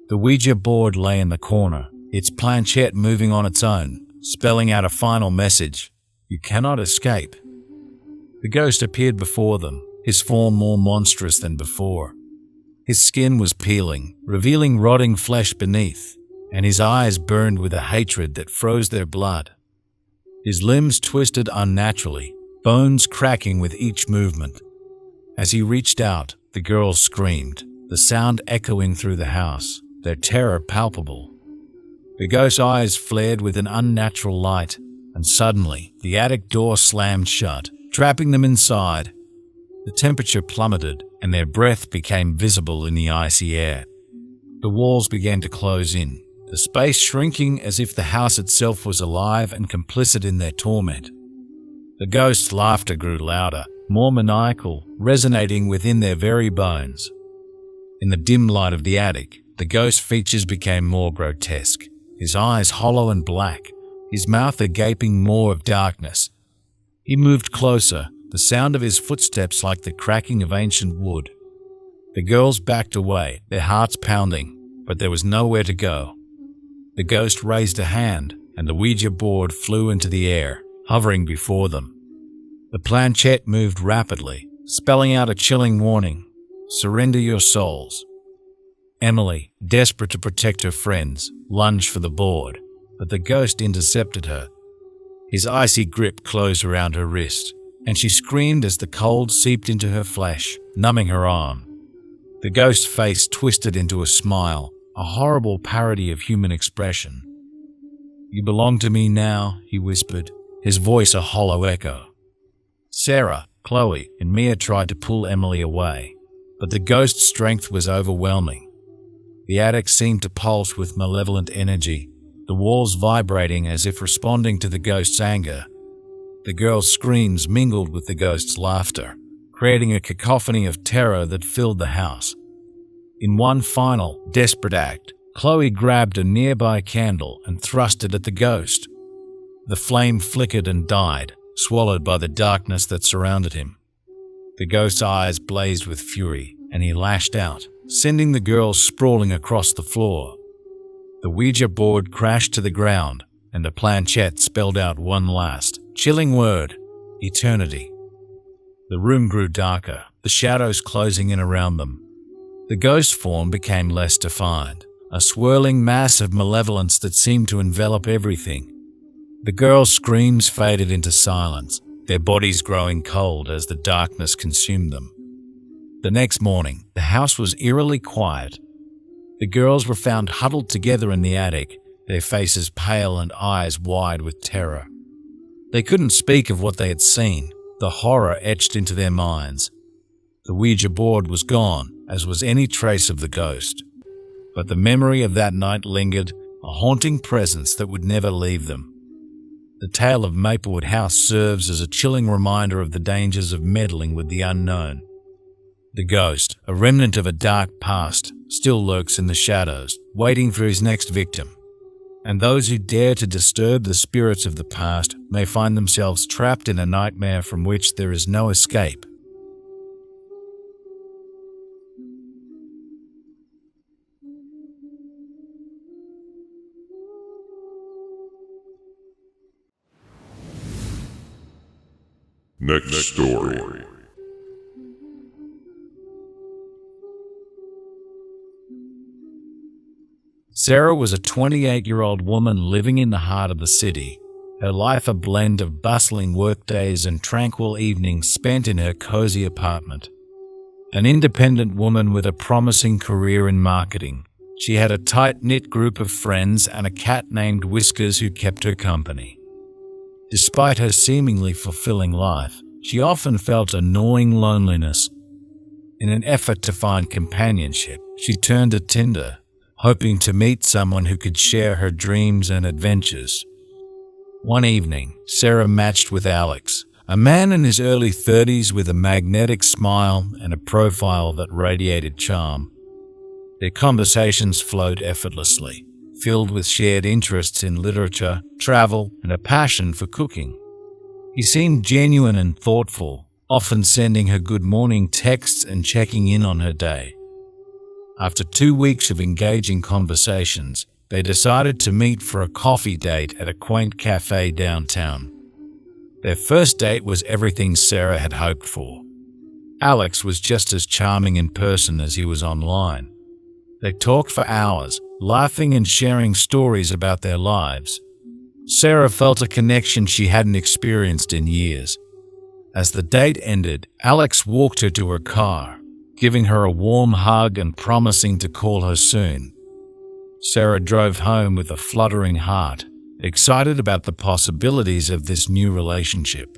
[SPEAKER 1] The Ouija board lay in the corner, its planchette moving on its own, spelling out a final message: "You cannot escape." The ghost appeared before them, his form more monstrous than before. His skin was peeling, revealing rotting flesh beneath, and his eyes burned with a hatred that froze their blood. His limbs twisted unnaturally, bones cracking with each movement. As he reached out, the girls screamed, the sound echoing through the house, their terror palpable. The ghost's eyes flared with an unnatural light, and suddenly the attic door slammed shut, trapping them inside. The temperature plummeted, and their breath became visible in the icy air. The walls began to close in, the space shrinking as if the house itself was alive and complicit in their torment. The ghost's laughter grew louder, more maniacal, resonating within their very bones. In the dim light of the attic, the ghost features became more grotesque, his eyes hollow and black, his mouth a gaping maw of darkness. He moved closer, the sound of his footsteps like the cracking of ancient wood. The girls backed away, their hearts pounding, but there was nowhere to go. The ghost raised a hand, and the Ouija board flew into the air, hovering before them. The planchette moved rapidly, spelling out a chilling warning: "Surrender your souls." Emily, desperate to protect her friends, lunged for the board, but the ghost intercepted her. His icy grip closed around her wrist, and she screamed as the cold seeped into her flesh, numbing her arm. The ghost's face twisted into a smile, a horrible parody of human expression. "You belong to me now," he whispered, his voice a hollow echo. Sarah, Chloe, and Mia tried to pull Emily away, but the ghost's strength was overwhelming. The attic seemed to pulse with malevolent energy, the walls vibrating as if responding to the ghost's anger. The girls' screams mingled with the ghost's laughter, creating a cacophony of terror that filled the house. In one final, desperate act, Chloe grabbed a nearby candle and thrust it at the ghost. The flame flickered and died, swallowed by the darkness that surrounded him. The ghost's eyes blazed with fury, and he lashed out, sending the girls sprawling across the floor. The Ouija board crashed to the ground, and the planchette spelled out one last, chilling word: eternity. The room grew darker, the shadows closing in around them. The ghost form became less defined, a swirling mass of malevolence that seemed to envelop everything. The girls' screams faded into silence, their bodies growing cold as the darkness consumed them. The next morning, the house was eerily quiet. The girls were found huddled together in the attic, their faces pale and eyes wide with terror. They couldn't speak of what they had seen, the horror etched into their minds. The Ouija board was gone, as was any trace of the ghost. But the memory of that night lingered, a haunting presence that would never leave them. The tale of Maplewood House serves as a chilling reminder of the dangers of meddling with the unknown. The ghost, a remnant of a dark past, still lurks in the shadows, waiting for his next victim. And those who dare to disturb the spirits of the past may find themselves trapped in a nightmare from which there is no escape.
[SPEAKER 2] Next story.
[SPEAKER 1] Sarah was a 28-year-old woman living in the heart of the city, her life a blend of bustling workdays and tranquil evenings spent in her cozy apartment. An independent woman with a promising career in marketing, she had a tight-knit group of friends and a cat named Whiskers who kept her company. Despite her seemingly fulfilling life, she often felt a gnawing loneliness. In an effort to find companionship, she turned to Tinder, hoping to meet someone who could share her dreams and adventures. One evening, Sarah matched with Alex, a man in his early 30s with a magnetic smile and a profile that radiated charm. Their conversations flowed effortlessly, filled with shared interests in literature, travel, and a passion for cooking. He seemed genuine and thoughtful, often sending her good morning texts and checking in on her day. After 2 weeks of engaging conversations, they decided to meet for a coffee date at a quaint cafe downtown. Their first date was everything Sarah had hoped for. Alex was just as charming in person as he was online. They talked for hours, laughing and sharing stories about their lives. Sarah felt a connection she hadn't experienced in years. As the date ended, Alex walked her to her car, giving her a warm hug and promising to call her soon. Sarah drove home with a fluttering heart, excited about the possibilities of this new relationship.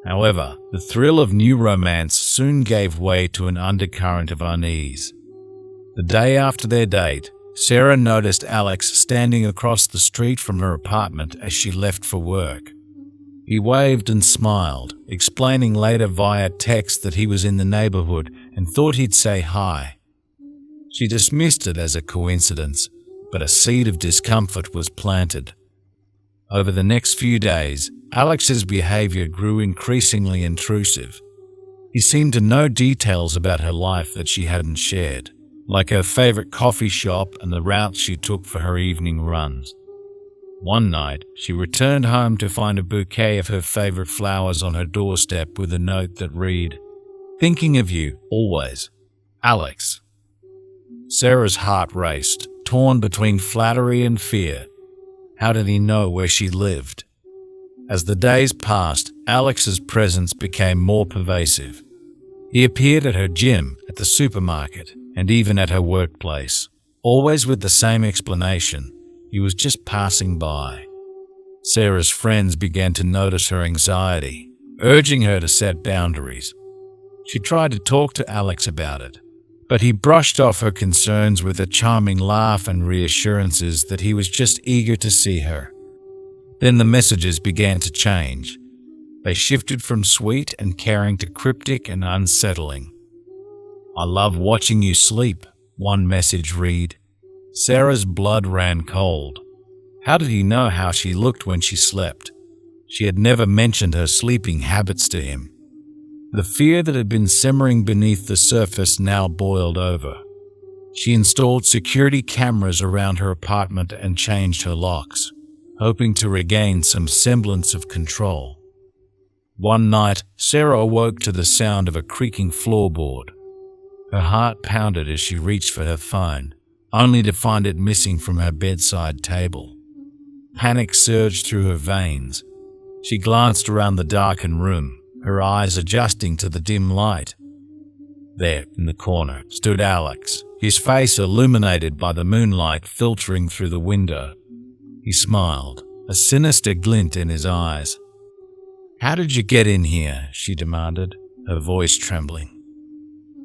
[SPEAKER 1] However, the thrill of new romance soon gave way to an undercurrent of unease. The day after their date, Sarah noticed Alex standing across the street from her apartment as she left for work. He waved and smiled, explaining later via text that he was in the neighborhood and thought he'd say hi. She dismissed it as a coincidence, but a seed of discomfort was planted. Over the next few days, Alex's behavior grew increasingly intrusive. He seemed to know details about her life that she hadn't shared, like her favorite coffee shop and the routes she took for her evening runs. One night, she returned home to find a bouquet of her favorite flowers on her doorstep with a note that read, "Thinking of you, always, Alex." Sarah's heart raced, torn between flattery and fear. How did he know where she lived? As the days passed, Alex's presence became more pervasive. He appeared at her gym, at the supermarket, and even at her workplace, always with the same explanation: he was just passing by. Sarah's friends began to notice her anxiety, urging her to set boundaries. She tried to talk to Alex about it, but he brushed off her concerns with a charming laugh and reassurances that he was just eager to see her. Then the messages began to change. They shifted from sweet and caring to cryptic and unsettling. "I love watching you sleep," one message read. Sarah's blood ran cold. How did he know how she looked when she slept? She had never mentioned her sleeping habits to him. The fear that had been simmering beneath the surface now boiled over. She installed security cameras around her apartment and changed her locks, hoping to regain some semblance of control. One night, Sarah awoke to the sound of a creaking floorboard. Her heart pounded as she reached for her phone, only to find it missing from her bedside table. Panic surged through her veins. She glanced around the darkened room, her eyes adjusting to the dim light. There, in the corner, stood Alex, his face illuminated by the moonlight filtering through the window. He smiled, a sinister glint in his eyes. "How did you get in here?" she demanded, her voice trembling.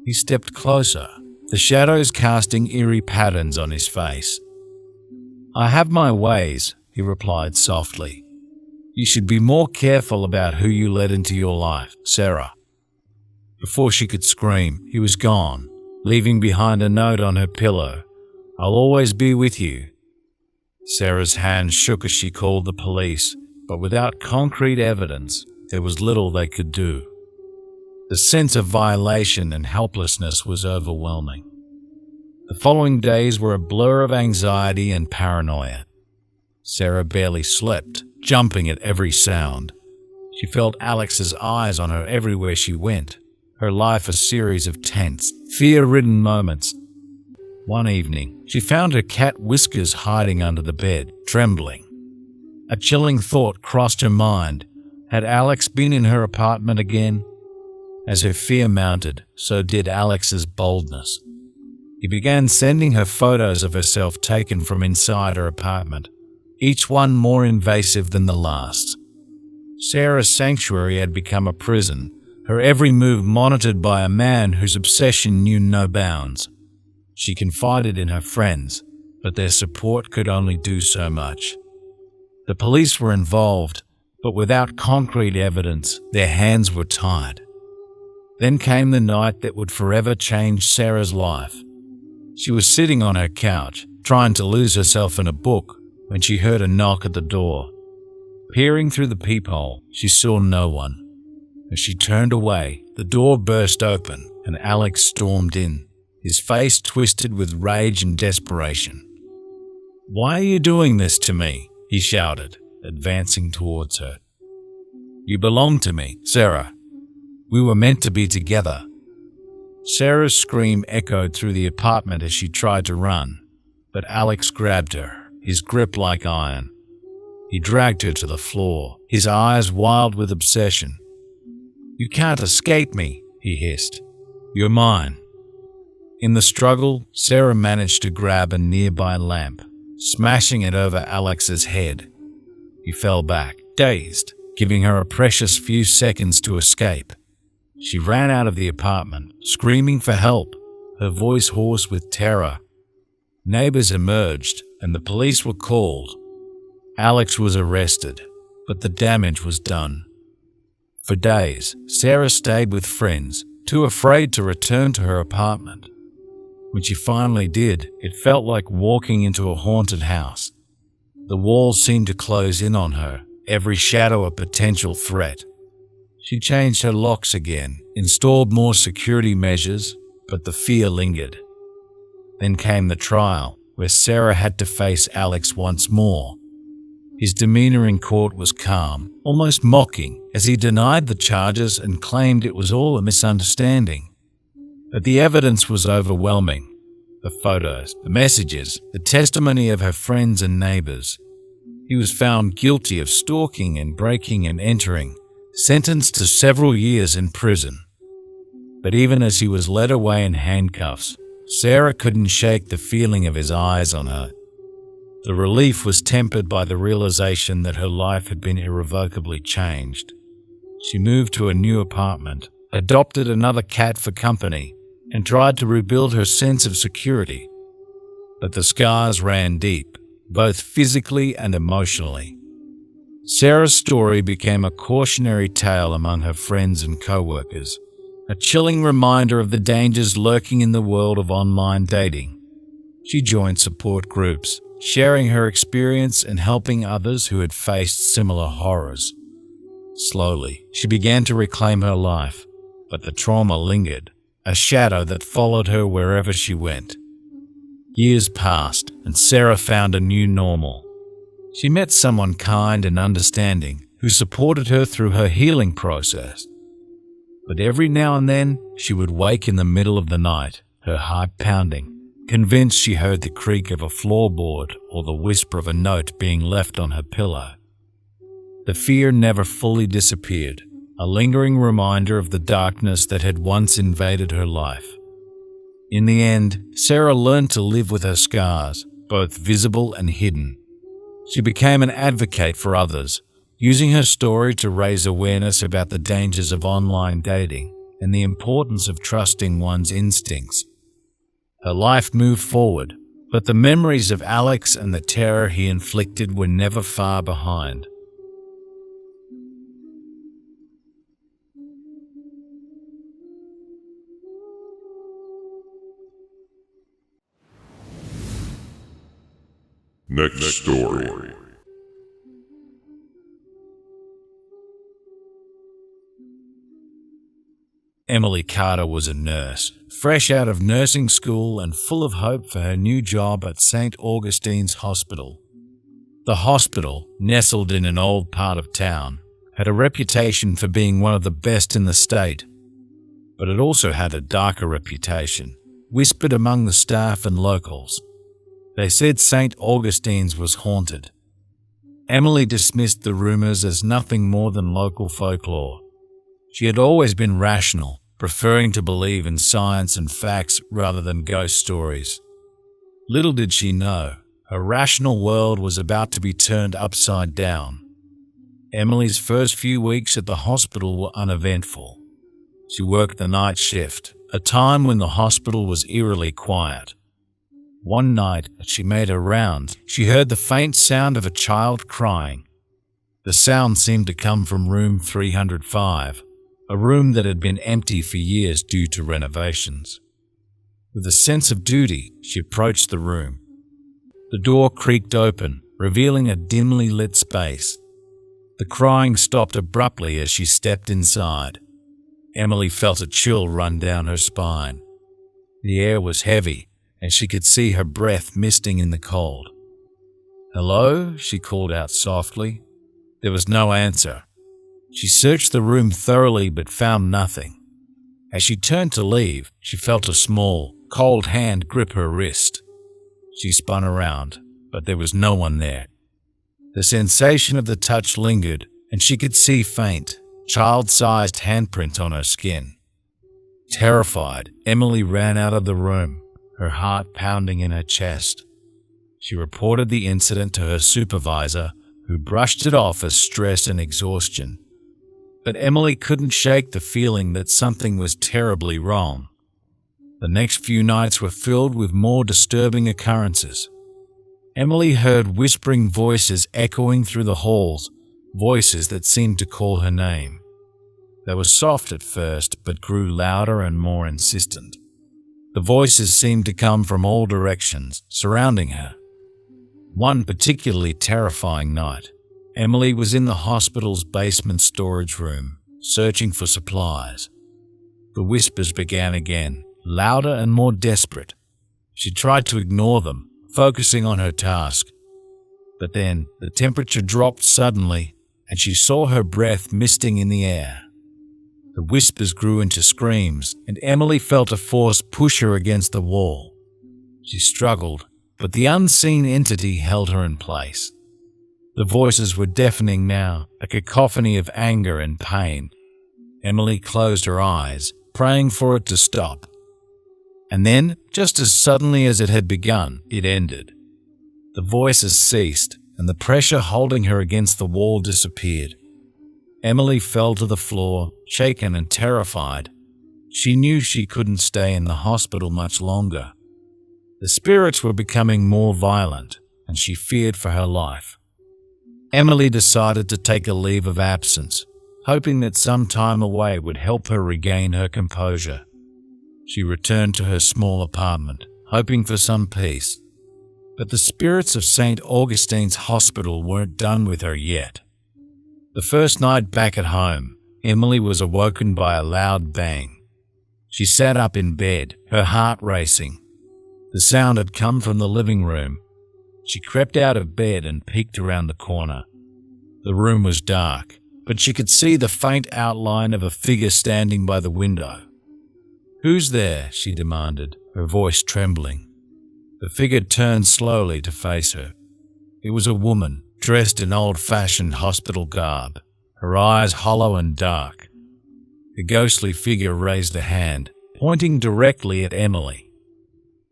[SPEAKER 1] He stepped closer, the shadows casting eerie patterns on his face. "I have my ways," he replied softly. "You should be more careful about who you let into your life, Sarah." Before she could scream, he was gone, leaving behind a note on her pillow. "I'll always be with you." Sarah's hands shook as she called the police, but without concrete evidence, there was little they could do. The sense of violation and helplessness was overwhelming. The following days were a blur of anxiety and paranoia. Sarah barely slept, jumping at every sound. She felt Alex's eyes on her everywhere she went, her life a series of tense, fear-ridden moments. One evening, she found her cat Whiskers hiding under the bed, trembling. A chilling thought crossed her mind. Had Alex been in her apartment again? As her fear mounted, so did Alex's boldness. He began sending her photos of herself taken from inside her apartment, each one more invasive than the last. Sarah's sanctuary had become a prison, her every move monitored by a man whose obsession knew no bounds. She confided in her friends, but their support could only do so much. The police were involved, but without concrete evidence, their hands were tied. Then came the night that would forever change Sarah's life. She was sitting on her couch, trying to lose herself in a book, when she heard a knock at the door. Peering through the peephole, she saw no one. As she turned away, the door burst open and Alex stormed in, his face twisted with rage and desperation. "Why are you doing this to me?" he shouted, advancing towards her. "You belong to me, Sarah. We were meant to be together." Sarah's scream echoed through the apartment as she tried to run, but Alex grabbed her, his grip like iron. He dragged her to the floor, his eyes wild with obsession. "You can't escape me," he hissed. "You're mine." In the struggle, Sarah managed to grab a nearby lamp, smashing it over Alex's head. He fell back, dazed, giving her a precious few seconds to escape. She ran out of the apartment, screaming for help, her voice hoarse with terror. Neighbors emerged, and the police were called. Alex was arrested, but the damage was done. For days, Sarah stayed with friends, too afraid to return to her apartment. When she finally did, it felt like walking into a haunted house. The walls seemed to close in on her, every shadow a potential threat. She changed her locks again, installed more security measures, but the fear lingered. Then came the trial, where Sarah had to face Alex once more. His demeanor in court was calm, almost mocking, as he denied the charges and claimed it was all a misunderstanding. But the evidence was overwhelming. The photos, the messages, the testimony of her friends and neighbors. He was found guilty of stalking and breaking and entering, sentenced to several years in prison. But even as he was led away in handcuffs, Sarah couldn't shake the feeling of his eyes on her. The relief was tempered by the realization that her life had been irrevocably changed. She moved to a new apartment, adopted another cat for company, and tried to rebuild her sense of security. But the scars ran deep, both physically and emotionally. Sarah's story became a cautionary tale among her friends and co-workers, a chilling reminder of the dangers lurking in the world of online dating. She joined support groups, sharing her experience and helping others who had faced similar horrors. Slowly, she began to reclaim her life, but the trauma lingered, a shadow that followed her wherever she went. Years passed, and Sarah found a new normal. She met someone kind and understanding who supported her through her healing process. But every now and then, she would wake in the middle of the night, her heart pounding, convinced she heard the creak of a floorboard or the whisper of a note being left on her pillow. The fear never fully disappeared, a lingering reminder of the darkness that had once invaded her life. In the end, Sarah learned to live with her scars, both visible and hidden. She became an advocate for others, using her story to raise awareness about the dangers of online dating and the importance of trusting one's instincts. Her life moved forward, but the memories of Alex and the terror he inflicted were never far behind.
[SPEAKER 2] Next story.
[SPEAKER 1] Emily Carter was a nurse, fresh out of nursing school and full of hope for her new job at St. Augustine's Hospital. The hospital, nestled in an old part of town, had a reputation for being one of the best in the state. But it also had a darker reputation, whispered among the staff and locals. They said St. Augustine's was haunted. Emily dismissed the rumors as nothing more than local folklore. She had always been rational, preferring to believe in science and facts rather than ghost stories. Little did she know, her rational world was about to be turned upside down. Emily's first few weeks at the hospital were uneventful. She worked the night shift, a time when the hospital was eerily quiet. One night, as she made her rounds, she heard the faint sound of a child crying. The sound seemed to come from room 305, a room that had been empty for years due to renovations. With a sense of duty, she approached the room. The door creaked open, revealing a dimly lit space. The crying stopped abruptly as she stepped inside. Emily felt a chill run down her spine. The air was heavy, and she could see her breath misting in the cold. "Hello?" she called out softly. There was no answer. She searched the room thoroughly but found nothing. As she turned to leave, she felt a small, cold hand grip her wrist. She spun around, but there was no one there. The sensation of the touch lingered, and she could see faint, child-sized handprints on her skin. Terrified, Emily ran out of the room, her heart pounding in her chest. She reported the incident to her supervisor, who brushed it off as stress and exhaustion. But Emily couldn't shake the feeling that something was terribly wrong. The next few nights were filled with more disturbing occurrences. Emily heard whispering voices echoing through the halls, voices that seemed to call her name. They were soft at first, but grew louder and more insistent. The voices seemed to come from all directions, surrounding her. One particularly terrifying night, Emily was in the hospital's basement storage room, searching for supplies. The whispers began again, louder and more desperate. She tried to ignore them, focusing on her task. But then the temperature dropped suddenly, and she saw her breath misting in the air. The whispers grew into screams, and Emily felt a force push her against the wall. She struggled, but the unseen entity held her in place. The voices were deafening now, a cacophony of anger and pain. Emily closed her eyes, praying for it to stop. And then, just as suddenly as it had begun, it ended. The voices ceased, and the pressure holding her against the wall disappeared. Emily fell to the floor, shaken and terrified. She knew she couldn't stay in the hospital much longer. The spirits were becoming more violent, and she feared for her life. Emily decided to take a leave of absence, hoping that some time away would help her regain her composure. She returned to her small apartment, hoping for some peace. But the spirits of St. Augustine's Hospital weren't done with her yet. The first night back at home, Emily was awoken by a loud bang. She sat up in bed, her heart racing. The sound had come from the living room. She crept out of bed and peeked around the corner. The room was dark, but she could see the faint outline of a figure standing by the window. "Who's there?" she demanded, her voice trembling. The figure turned slowly to face her. It was a woman, dressed in old-fashioned hospital garb, her eyes hollow and dark. The ghostly figure raised a hand, pointing directly at Emily.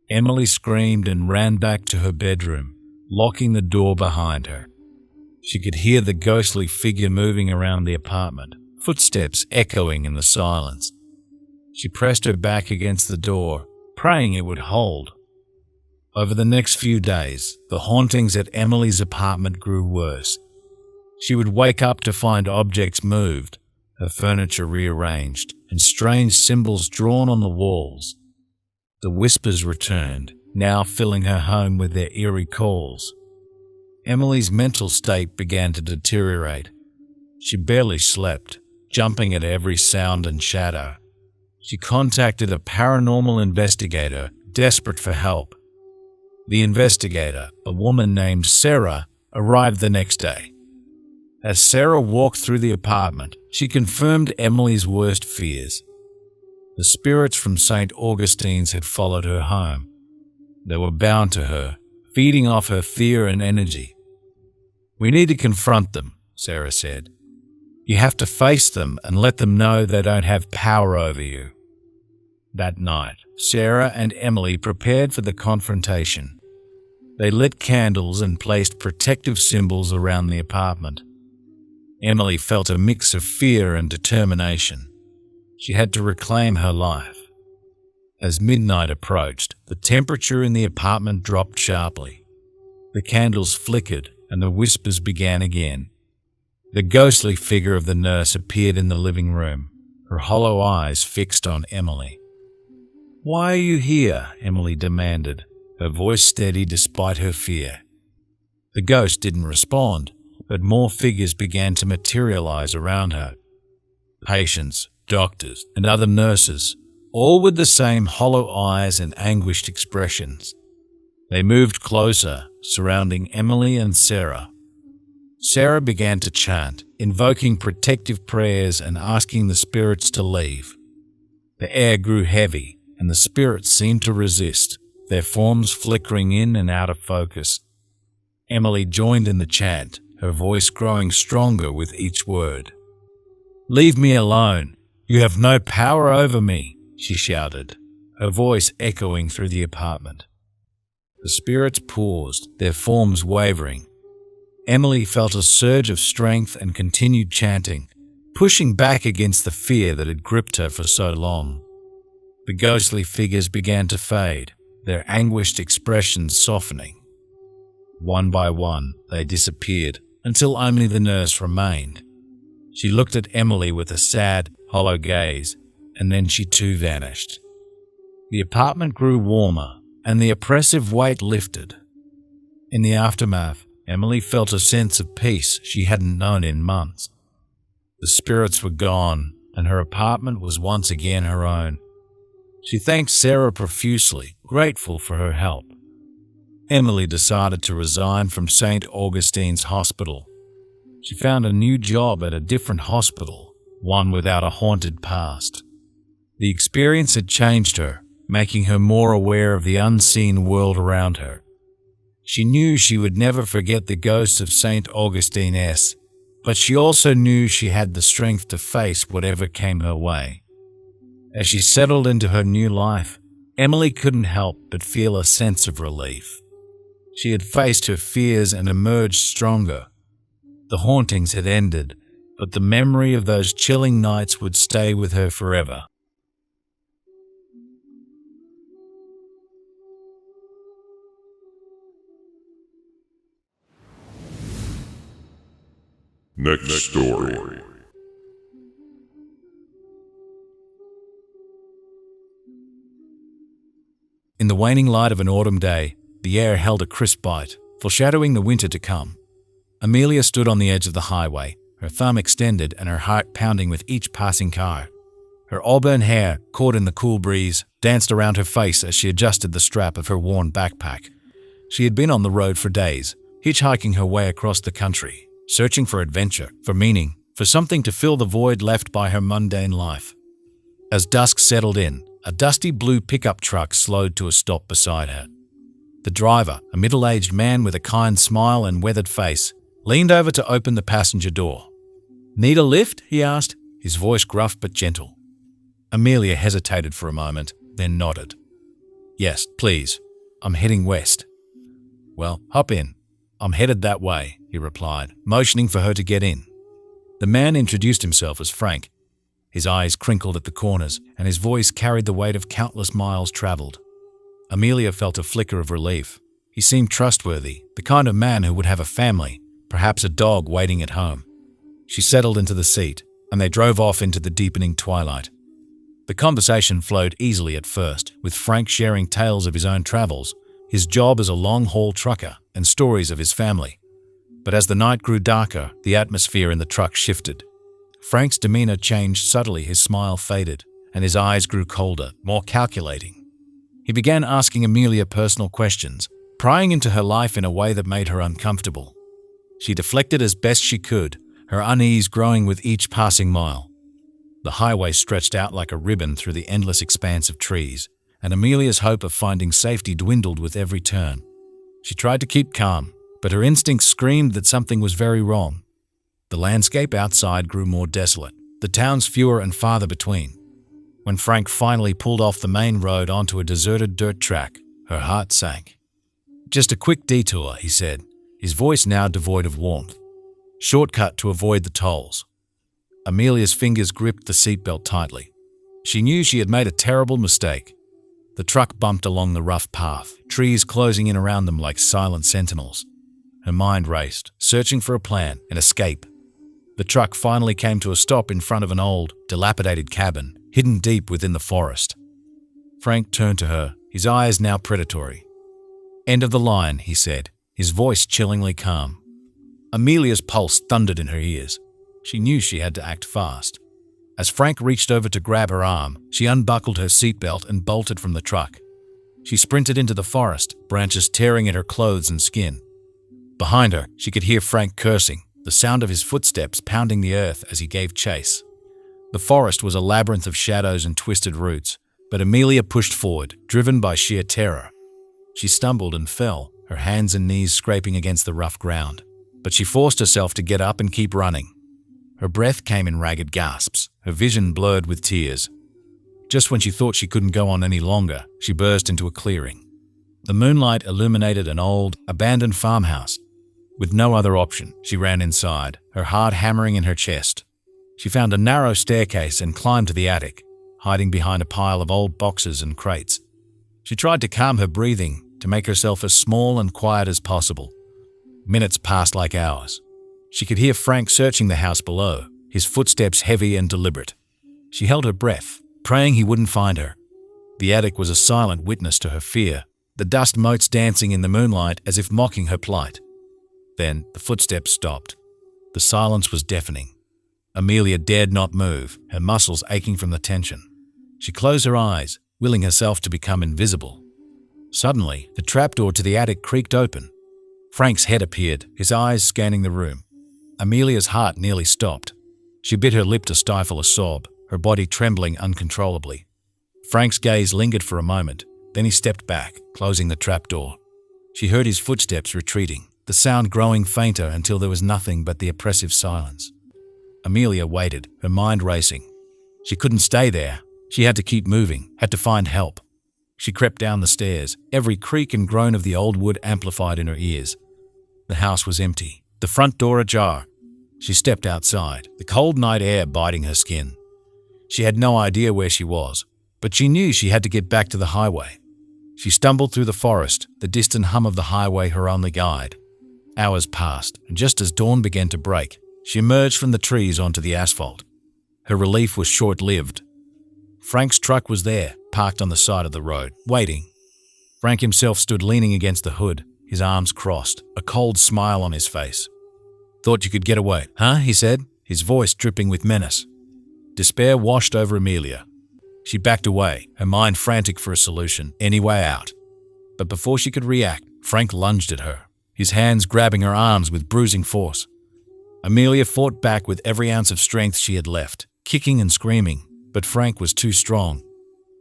[SPEAKER 1] Emily screamed and ran back to her bedroom, locking the door behind her. She could hear the ghostly figure moving around the apartment, footsteps echoing in the silence. She pressed her back against the door, praying it would hold. Over the next few days, the hauntings at Emily's apartment grew worse. She would wake up to find objects moved, her furniture rearranged, and strange symbols drawn on the walls. The whispers returned, now filling her home with their eerie calls. Emily's mental state began to deteriorate. She barely slept, jumping at every sound and shadow. She contacted a paranormal investigator, desperate for help. The investigator, a woman named Sarah, arrived the next day. As Sarah walked through the apartment, she confirmed Emily's worst fears. The spirits from St. Augustine's had followed her home. They were bound to her, feeding off her fear and energy. "We need to confront them," Sarah said. "You have to face them and let them know they don't have power over you." That night, Sarah and Emily prepared for the confrontation. They lit candles and placed protective symbols around the apartment. Emily felt a mix of fear and determination. She had to reclaim her life. As midnight approached, the temperature in the apartment dropped sharply. The candles flickered and the whispers began again. The ghostly figure of the nurse appeared in the living room, her hollow eyes fixed on Emily. "Why are you here?" Emily demanded, her voice steady despite her fear. The ghost didn't respond, but more figures began to materialize around her. Patients, doctors, and other nurses, all with the same hollow eyes and anguished expressions. They moved closer, surrounding Emily and Sarah. Sarah began to chant, invoking protective prayers and asking the spirits to leave. The air grew heavy, and the spirits seemed to resist, their forms flickering in and out of focus. Emily joined in the chant, her voice growing stronger with each word. "Leave me alone. You have no power over me," she shouted, her voice echoing through the apartment. The spirits paused, their forms wavering. Emily felt a surge of strength and continued chanting, pushing back against the fear that had gripped her for so long. The ghostly figures began to fade, their anguished expressions softening. One by one, they disappeared, until only the nurse remained. She looked at Emily with a sad, hollow gaze, and then she too vanished. The apartment grew warmer, and the oppressive weight lifted. In the aftermath, Emily felt a sense of peace she hadn't known in months. The spirits were gone, and her apartment was once again her own. She thanked Sarah profusely, grateful for her help. Emily decided to resign from St. Augustine's Hospital. She found a new job at a different hospital, one without a haunted past. The experience had changed her, making her more aware of the unseen world around her. She knew she would never forget the ghost of St. Augustine S, but she also knew she had the strength to face whatever came her way. As she settled into her new life, Emily couldn't help but feel a sense of relief. She had faced her fears and emerged stronger. The hauntings had ended, but the memory of those chilling nights would stay with her forever.
[SPEAKER 2] Next story.
[SPEAKER 1] In the waning light of an autumn day, the air held a crisp bite, foreshadowing the winter to come. Amelia stood on the edge of the highway, her thumb extended and her heart pounding with each passing car. Her auburn hair, caught in the cool breeze, danced around her face as she adjusted the strap of her worn backpack. She had been on the road for days, hitchhiking her way across the country, searching for adventure, for meaning, for something to fill the void left by her mundane life. As dusk settled in, a dusty blue pickup truck slowed to a stop beside her. The driver, a middle-aged man with a kind smile and weathered face, leaned over to open the passenger door. "Need a lift?" he asked, his voice gruff but gentle. Amelia hesitated for a moment, then nodded. "Yes, please. I'm heading west." "Well, hop in. I'm headed that way," he replied, motioning for her to get in. The man introduced himself as Frank. His eyes crinkled at the corners, and his voice carried the weight of countless miles traveled. Amelia felt a flicker of relief. He seemed trustworthy, the kind of man who would have a family, perhaps a dog waiting at home. She settled into the seat, and they drove off into the deepening twilight. The conversation flowed easily at first, with Frank sharing tales of his own travels, his job as a long-haul trucker, and stories of his family. But as the night grew darker, the atmosphere in the truck shifted. Frank's demeanor changed subtly, his smile faded, and his eyes grew colder, more calculating. He began asking Amelia personal questions, prying into her life in a way that made her uncomfortable. She deflected as best she could, her unease growing with each passing mile. The highway stretched out like a ribbon through the endless expanse of trees, and Amelia's hope of finding safety dwindled with every turn. She tried to keep calm, but her instincts screamed that something was very wrong. The landscape outside grew more desolate, the towns fewer and farther between. When Frank finally pulled off the main road onto a deserted dirt track, her heart sank. "Just a quick detour," he said, his voice now devoid of warmth. "Shortcut to avoid the tolls." Amelia's fingers gripped the seatbelt tightly. She knew she had made a terrible mistake. The truck bumped along the rough path, trees closing in around them like silent sentinels. Her mind raced, searching for a plan, an escape. The truck finally came to a stop in front of an old, dilapidated cabin, hidden deep within the forest. Frank turned to her, his eyes now predatory. "End of the line," he said, his voice chillingly calm. Amelia's pulse thundered in her ears. She knew she had to act fast. As Frank reached over to grab her arm, she unbuckled her seatbelt and bolted from the truck. She sprinted into the forest, branches tearing at her clothes and skin. Behind her, she could hear Frank cursing, the sound of his footsteps pounding the earth as he gave chase. The forest was a labyrinth of shadows and twisted roots, but Amelia pushed forward, driven by sheer terror. She stumbled and fell, her hands and knees scraping against the rough ground. But she forced herself to get up and keep running. Her breath came in ragged gasps, her vision blurred with tears. Just when she thought she couldn't go on any longer, she burst into a clearing. The moonlight illuminated an old, abandoned farmhouse. With no other option, she ran inside, her heart hammering in her chest. She found a narrow staircase and climbed to the attic, hiding behind a pile of old boxes and crates. She tried to calm her breathing, to make herself as small and quiet as possible. Minutes passed like hours. She could hear Frank searching the house below, his footsteps heavy and deliberate. She held her breath, praying he wouldn't find her. The attic was a silent witness to her fear, the dust motes dancing in the moonlight as if mocking her plight. Then the footsteps stopped. The silence was deafening. Amelia dared not move, her muscles aching from the tension. She closed her eyes, willing herself to become invisible. Suddenly, the trapdoor to the attic creaked open. Frank's head appeared, his eyes scanning the room. Amelia's heart nearly stopped. She bit her lip to stifle a sob, her body trembling uncontrollably. Frank's gaze lingered for a moment, then he stepped back, closing the trapdoor. She heard his footsteps retreating, the sound growing fainter until there was nothing but the oppressive silence. Amelia waited, her mind racing. She couldn't stay there. She had to keep moving, had to find help. She crept down the stairs, every creak and groan of the old wood amplified in her ears. The house was empty, the front door ajar. She stepped outside, the cold night air biting her skin. She had no idea where she was, but she knew she had to get back to the highway. She stumbled through the forest, the distant hum of the highway her only guide. Hours passed, and just as dawn began to break, she emerged from the trees onto the asphalt. Her relief was short-lived. Frank's truck was there, parked on the side of the road, waiting. Frank himself stood leaning against the hood, his arms crossed, a cold smile on his face. "Thought you could get away, huh?" he said, his voice dripping with menace. Despair washed over Amelia. She backed away, her mind frantic for a solution, any way out. But before she could react, Frank lunged at her, his hands grabbing her arms with bruising force. Amelia fought back with every ounce of strength she had left, kicking and screaming, but Frank was too strong.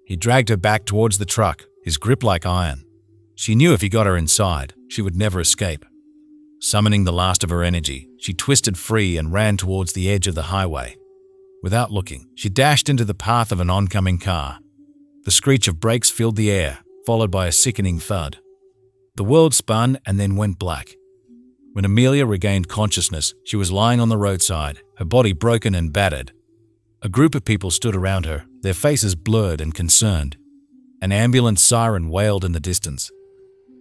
[SPEAKER 1] He dragged her back towards the truck, his grip like iron. She knew if he got her inside, she would never escape. Summoning the last of her energy, she twisted free and ran towards the edge of the highway. Without looking, she dashed into the path of an oncoming car. The screech of brakes filled the air, followed by a sickening thud. The world spun and then went black. When Amelia regained consciousness, she was lying on the roadside, her body broken and battered. A group of people stood around her, their faces blurred and concerned. An ambulance siren wailed in the distance.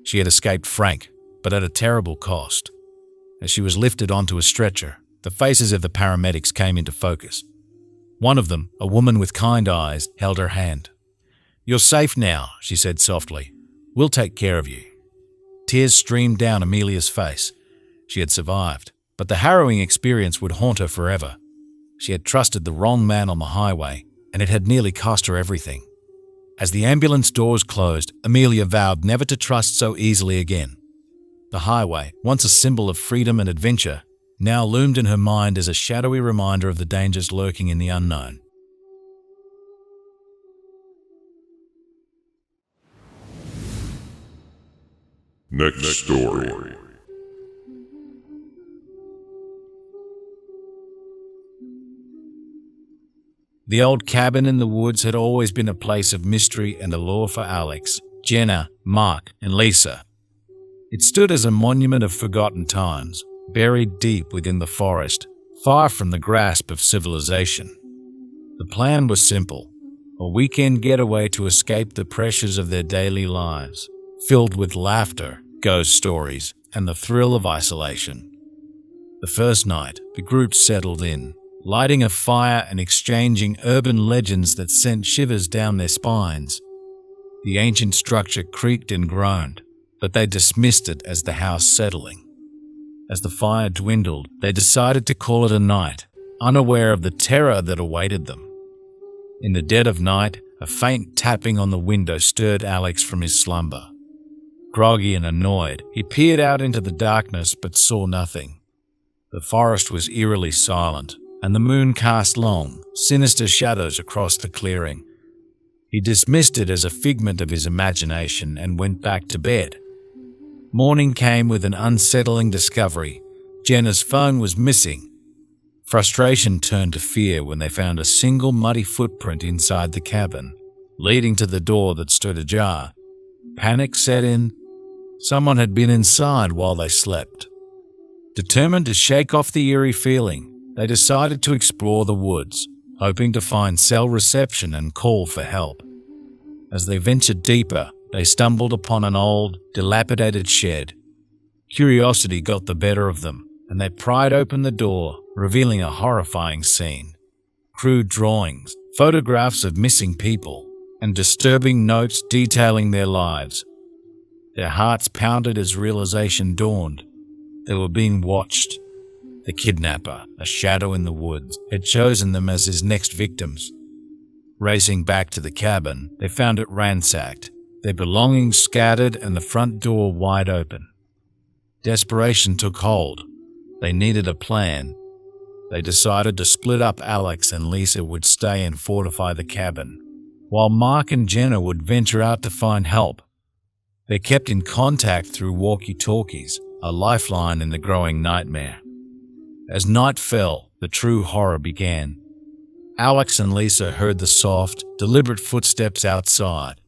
[SPEAKER 1] She had escaped Frank, but at a terrible cost. As she was lifted onto a stretcher, the faces of the paramedics came into focus. One of them, a woman with kind eyes, held her hand. "You're safe now," she said softly. "We'll take care of you." Tears streamed down Amelia's face. She had survived, but the harrowing experience would haunt her forever. She had trusted the wrong man on the highway, and it had nearly cost her everything. As the ambulance doors closed, Amelia vowed never to trust so easily again. The highway, once a symbol of freedom and adventure, now loomed in her mind as a shadowy reminder of the dangers lurking in the unknown.
[SPEAKER 2] Next story.
[SPEAKER 1] The old cabin in the woods had always been a place of mystery and allure for Alex, Jenna, Mark, and Lisa. It stood as a monument of forgotten times, buried deep within the forest, far from the grasp of civilization. The plan was simple: a weekend getaway to escape the pressures of their daily lives, filled with laughter, ghost stories, and the thrill of isolation. The first night, the group settled in, lighting a fire and exchanging urban legends that sent shivers down their spines. The ancient structure creaked and groaned, but they dismissed it as the house settling. As the fire dwindled, they decided to call it a night, unaware of the terror that awaited them. In the dead of night, a faint tapping on the window stirred Alex from his slumber. Groggy and annoyed, he peered out into the darkness but saw nothing. The forest was eerily silent, and the moon cast long, sinister shadows across the clearing. He dismissed it as a figment of his imagination and went back to bed. Morning came with an unsettling discovery. Jenna's phone was missing. Frustration turned to fear when they found a single muddy footprint inside the cabin, leading to the door that stood ajar. Panic set in. Someone had been inside while they slept. Determined to shake off the eerie feeling, they decided to explore the woods, hoping to find cell reception and call for help. As they ventured deeper, they stumbled upon an old, dilapidated shed. Curiosity got the better of them, and they pried open the door, revealing a horrifying scene. Crude drawings, photographs of missing people, and disturbing notes detailing their lives. Their hearts pounded as realization dawned. They were being watched. The kidnapper, a shadow in the woods, had chosen them as his next victims. Racing back to the cabin, they found it ransacked, their belongings scattered and the front door wide open. Desperation took hold. They needed a plan. They decided to split up. Alex and Lisa would stay and fortify the cabin, while Mark and Jenna would venture out to find help. They kept in contact through walkie-talkies, a lifeline in the growing nightmare. As night fell, the true horror began. Alex and Lisa heard the soft, deliberate footsteps outside.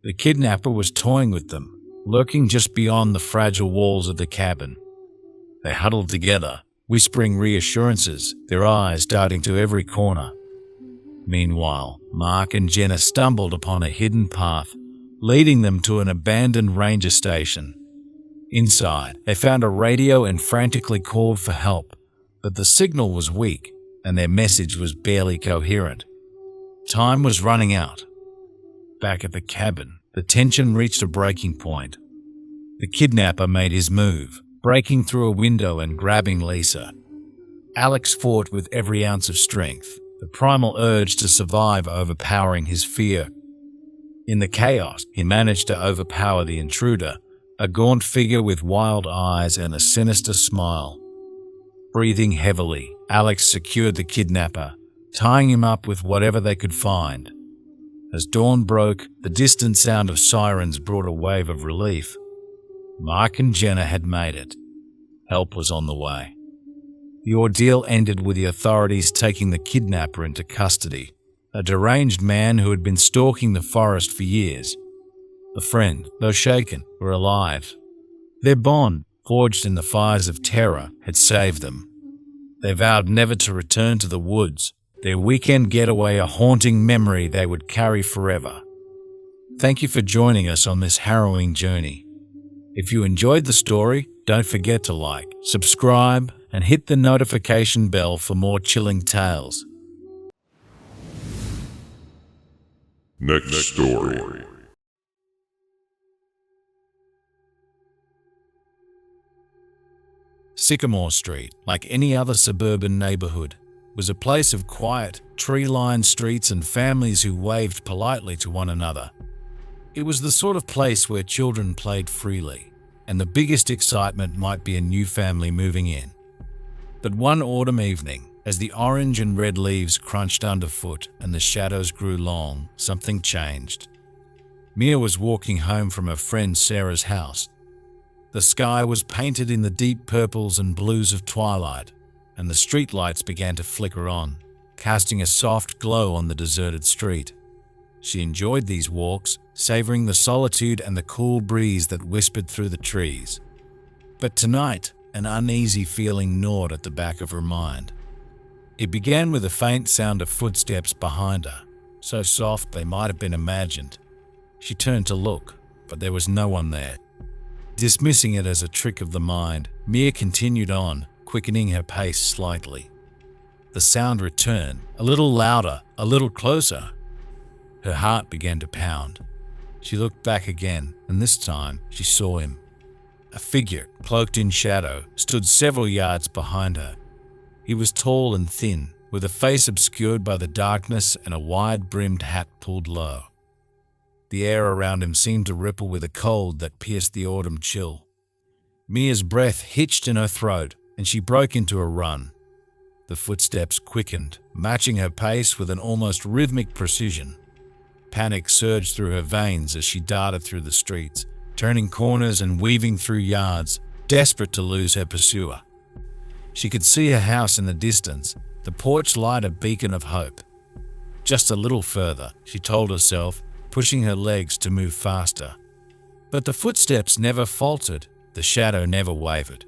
[SPEAKER 1] The kidnapper was toying with them, lurking just beyond the fragile walls of the cabin. They huddled together, whispering reassurances, their eyes darting to every corner. Meanwhile, Mark and Jenna stumbled upon a hidden path, leading them to an abandoned ranger station. Inside, they found a radio and frantically called for help, but the signal was weak and their message was barely coherent. Time was running out. Back at the cabin, the tension reached a breaking point. The kidnapper made his move, breaking through a window and grabbing Lisa. Alex fought with every ounce of strength, the primal urge to survive overpowering his fear. In the chaos, he managed to overpower the intruder, a gaunt figure with wild eyes and a sinister smile. Breathing heavily, Alex secured the kidnapper, tying him up with whatever they could find. As dawn broke, the distant sound of sirens brought a wave of relief. Mark and Jenna had made it. Help was on the way. The ordeal ended with the authorities taking the kidnapper into custody, a deranged man who had been stalking the forest for years. The friend, though shaken, were alive. Their bond, forged in the fires of terror, had saved them. They vowed never to return to the woods, their weekend getaway a haunting memory they would carry forever. Thank you for joining us on this harrowing journey. If you enjoyed the story, don't forget to like, subscribe, and hit the notification bell for more chilling tales.
[SPEAKER 2] Next story.
[SPEAKER 1] Sycamore Street, like any other suburban neighborhood, was a place of quiet, tree-lined streets and families who waved politely to one another. It was the sort of place where children played freely, and the biggest excitement might be a new family moving in. But one autumn evening, as the orange and red leaves crunched underfoot and the shadows grew long, something changed. Mia was walking home from her friend Sarah's house. The sky was painted in the deep purples and blues of twilight, and the streetlights began to flicker on, casting a soft glow on the deserted street. She enjoyed these walks, savoring the solitude and the cool breeze that whispered through the trees. But tonight, an uneasy feeling gnawed at the back of her mind. It began with a faint sound of footsteps behind her, so soft they might have been imagined. She turned to look, but there was no one there. Dismissing it as a trick of the mind, Mia continued on, quickening her pace slightly. The sound returned, a little louder, a little closer. Her heart began to pound. She looked back again, and this time she saw him. A figure, cloaked in shadow, stood several yards behind her. He was tall and thin, with a face obscured by the darkness and a wide-brimmed hat pulled low. The air around him seemed to ripple with a cold that pierced the autumn chill. Mia's breath hitched in her throat, and she broke into a run. The footsteps quickened, matching her pace with an almost rhythmic precision. Panic surged through her veins as she darted through the streets, turning corners and weaving through yards, desperate to lose her pursuer. She could see her house in the distance, the porch light a beacon of hope. Just a little further, she told herself, pushing her legs to move faster. But the footsteps never faltered, the shadow never wavered.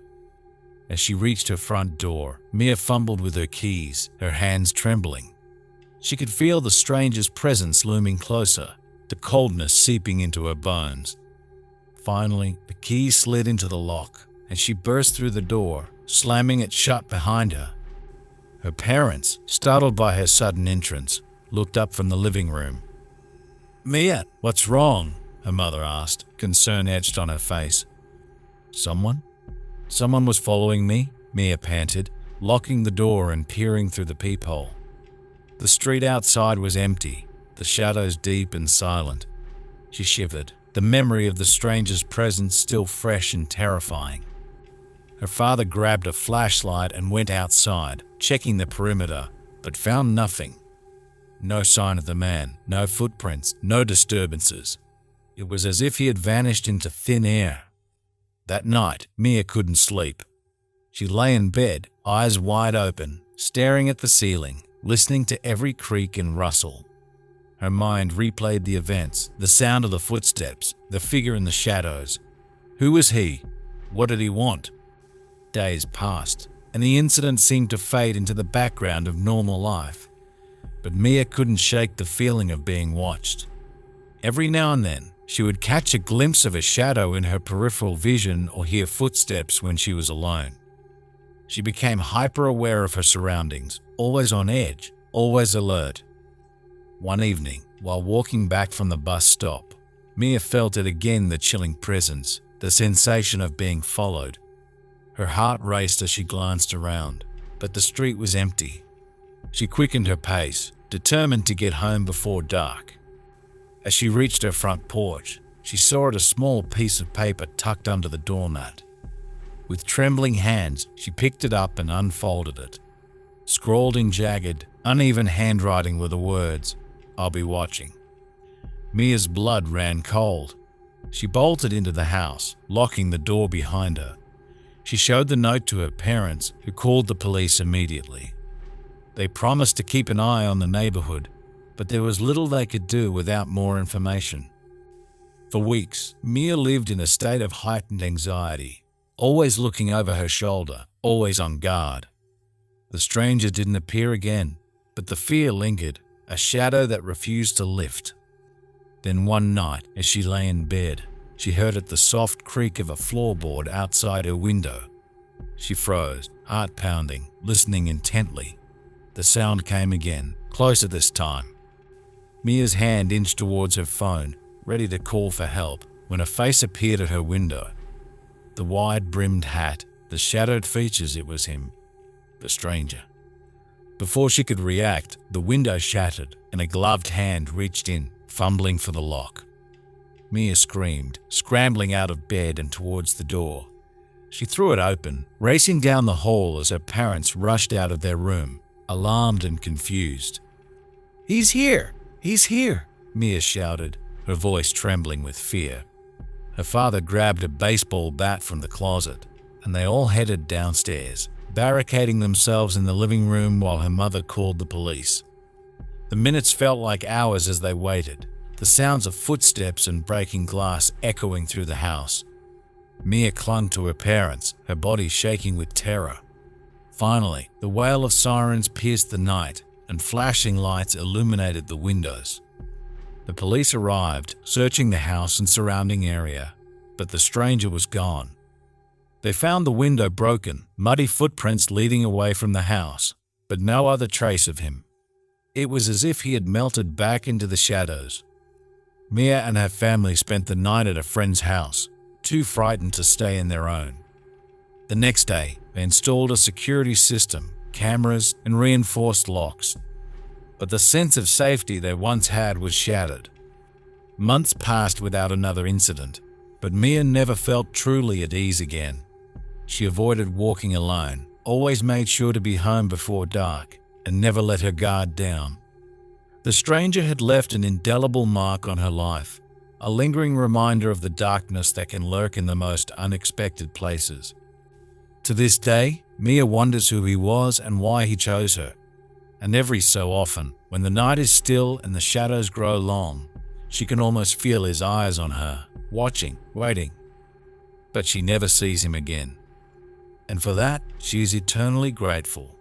[SPEAKER 1] As she reached her front door, Mia fumbled with her keys, her hands trembling. She could feel the stranger's presence looming closer, the coldness seeping into her bones. Finally, the key slid into the lock, and she burst through the door, slamming it shut behind her. Her parents, startled by her sudden entrance, looked up from the living room. "Mia, what's wrong?" her mother asked, concern etched on her face. "Someone? Someone was following me," Mia panted, locking the door and peering through the peephole. The street outside was empty, the shadows deep and silent. She shivered, the memory of the stranger's presence still fresh and terrifying. Her father grabbed a flashlight and went outside, checking the perimeter, but found nothing. No sign of the man, no footprints, no disturbances. It was as if he had vanished into thin air. That night, Mia couldn't sleep. She lay in bed, eyes wide open, staring at the ceiling, listening to every creak and rustle. Her mind replayed the events, the sound of the footsteps, the figure in the shadows. Who was he? What did he want? Days passed, and the incident seemed to fade into the background of normal life. But Mia couldn't shake the feeling of being watched. Every now and then, she would catch a glimpse of a shadow in her peripheral vision or hear footsteps when she was alone. She became hyper-aware of her surroundings, always on edge, always alert. One evening, while walking back from the bus stop, Mia felt it again, the chilling presence, the sensation of being followed. Her heart raced as she glanced around, but the street was empty. She quickened her pace, determined to get home before dark. As she reached her front porch, she saw a small piece of paper tucked under the doormat. With trembling hands, she picked it up and unfolded it. Scrawled in jagged, uneven handwriting were the words, "I'll be watching." Mia's blood ran cold. She bolted into the house, locking the door behind her. She showed the note to her parents, who called the police immediately. They promised to keep an eye on the neighborhood, but there was little they could do without more information. For weeks, Mia lived in a state of heightened anxiety, always looking over her shoulder, always on guard. The stranger didn't appear again, but the fear lingered, a shadow that refused to lift. Then one night, as she lay in bed, she heard the soft creak of a floorboard outside her window. She froze, heart pounding, listening intently. The sound came again, closer this time. Mia's hand inched towards her phone, ready to call for help, when a face appeared at her window. The wide-brimmed hat, the shadowed features, it was him, the stranger. Before she could react, the window shattered and a gloved hand reached in, fumbling for the lock. Mia screamed, scrambling out of bed and towards the door. She threw it open, racing down the hall as her parents rushed out of their room, alarmed and confused. "He's here! He's here!" Mia shouted, her voice trembling with fear. Her father grabbed a baseball bat from the closet, and they all headed downstairs, barricading themselves in the living room while her mother called the police. The minutes felt like hours as they waited, the sounds of footsteps and breaking glass echoing through the house. Mia clung to her parents, her body shaking with terror. Finally, the wail of sirens pierced the night, and flashing lights illuminated the windows. The police arrived, searching the house and surrounding area, but the stranger was gone. They found the window broken, muddy footprints leading away from the house, but no other trace of him. It was as if he had melted back into the shadows. Mia and her family spent the night at a friend's house, too frightened to stay in their own. The next day, they installed a security system, cameras, and reinforced locks. But the sense of safety they once had was shattered. Months passed without another incident, but Mia never felt truly at ease again. She avoided walking alone, always made sure to be home before dark, and never let her guard down. The stranger had left an indelible mark on her life, a lingering reminder of the darkness that can lurk in the most unexpected places. To this day, Mia wonders who he was and why he chose her. And every so often, when the night is still and the shadows grow long, she can almost feel his eyes on her, watching, waiting. But she never sees him again. And for that, she is eternally grateful.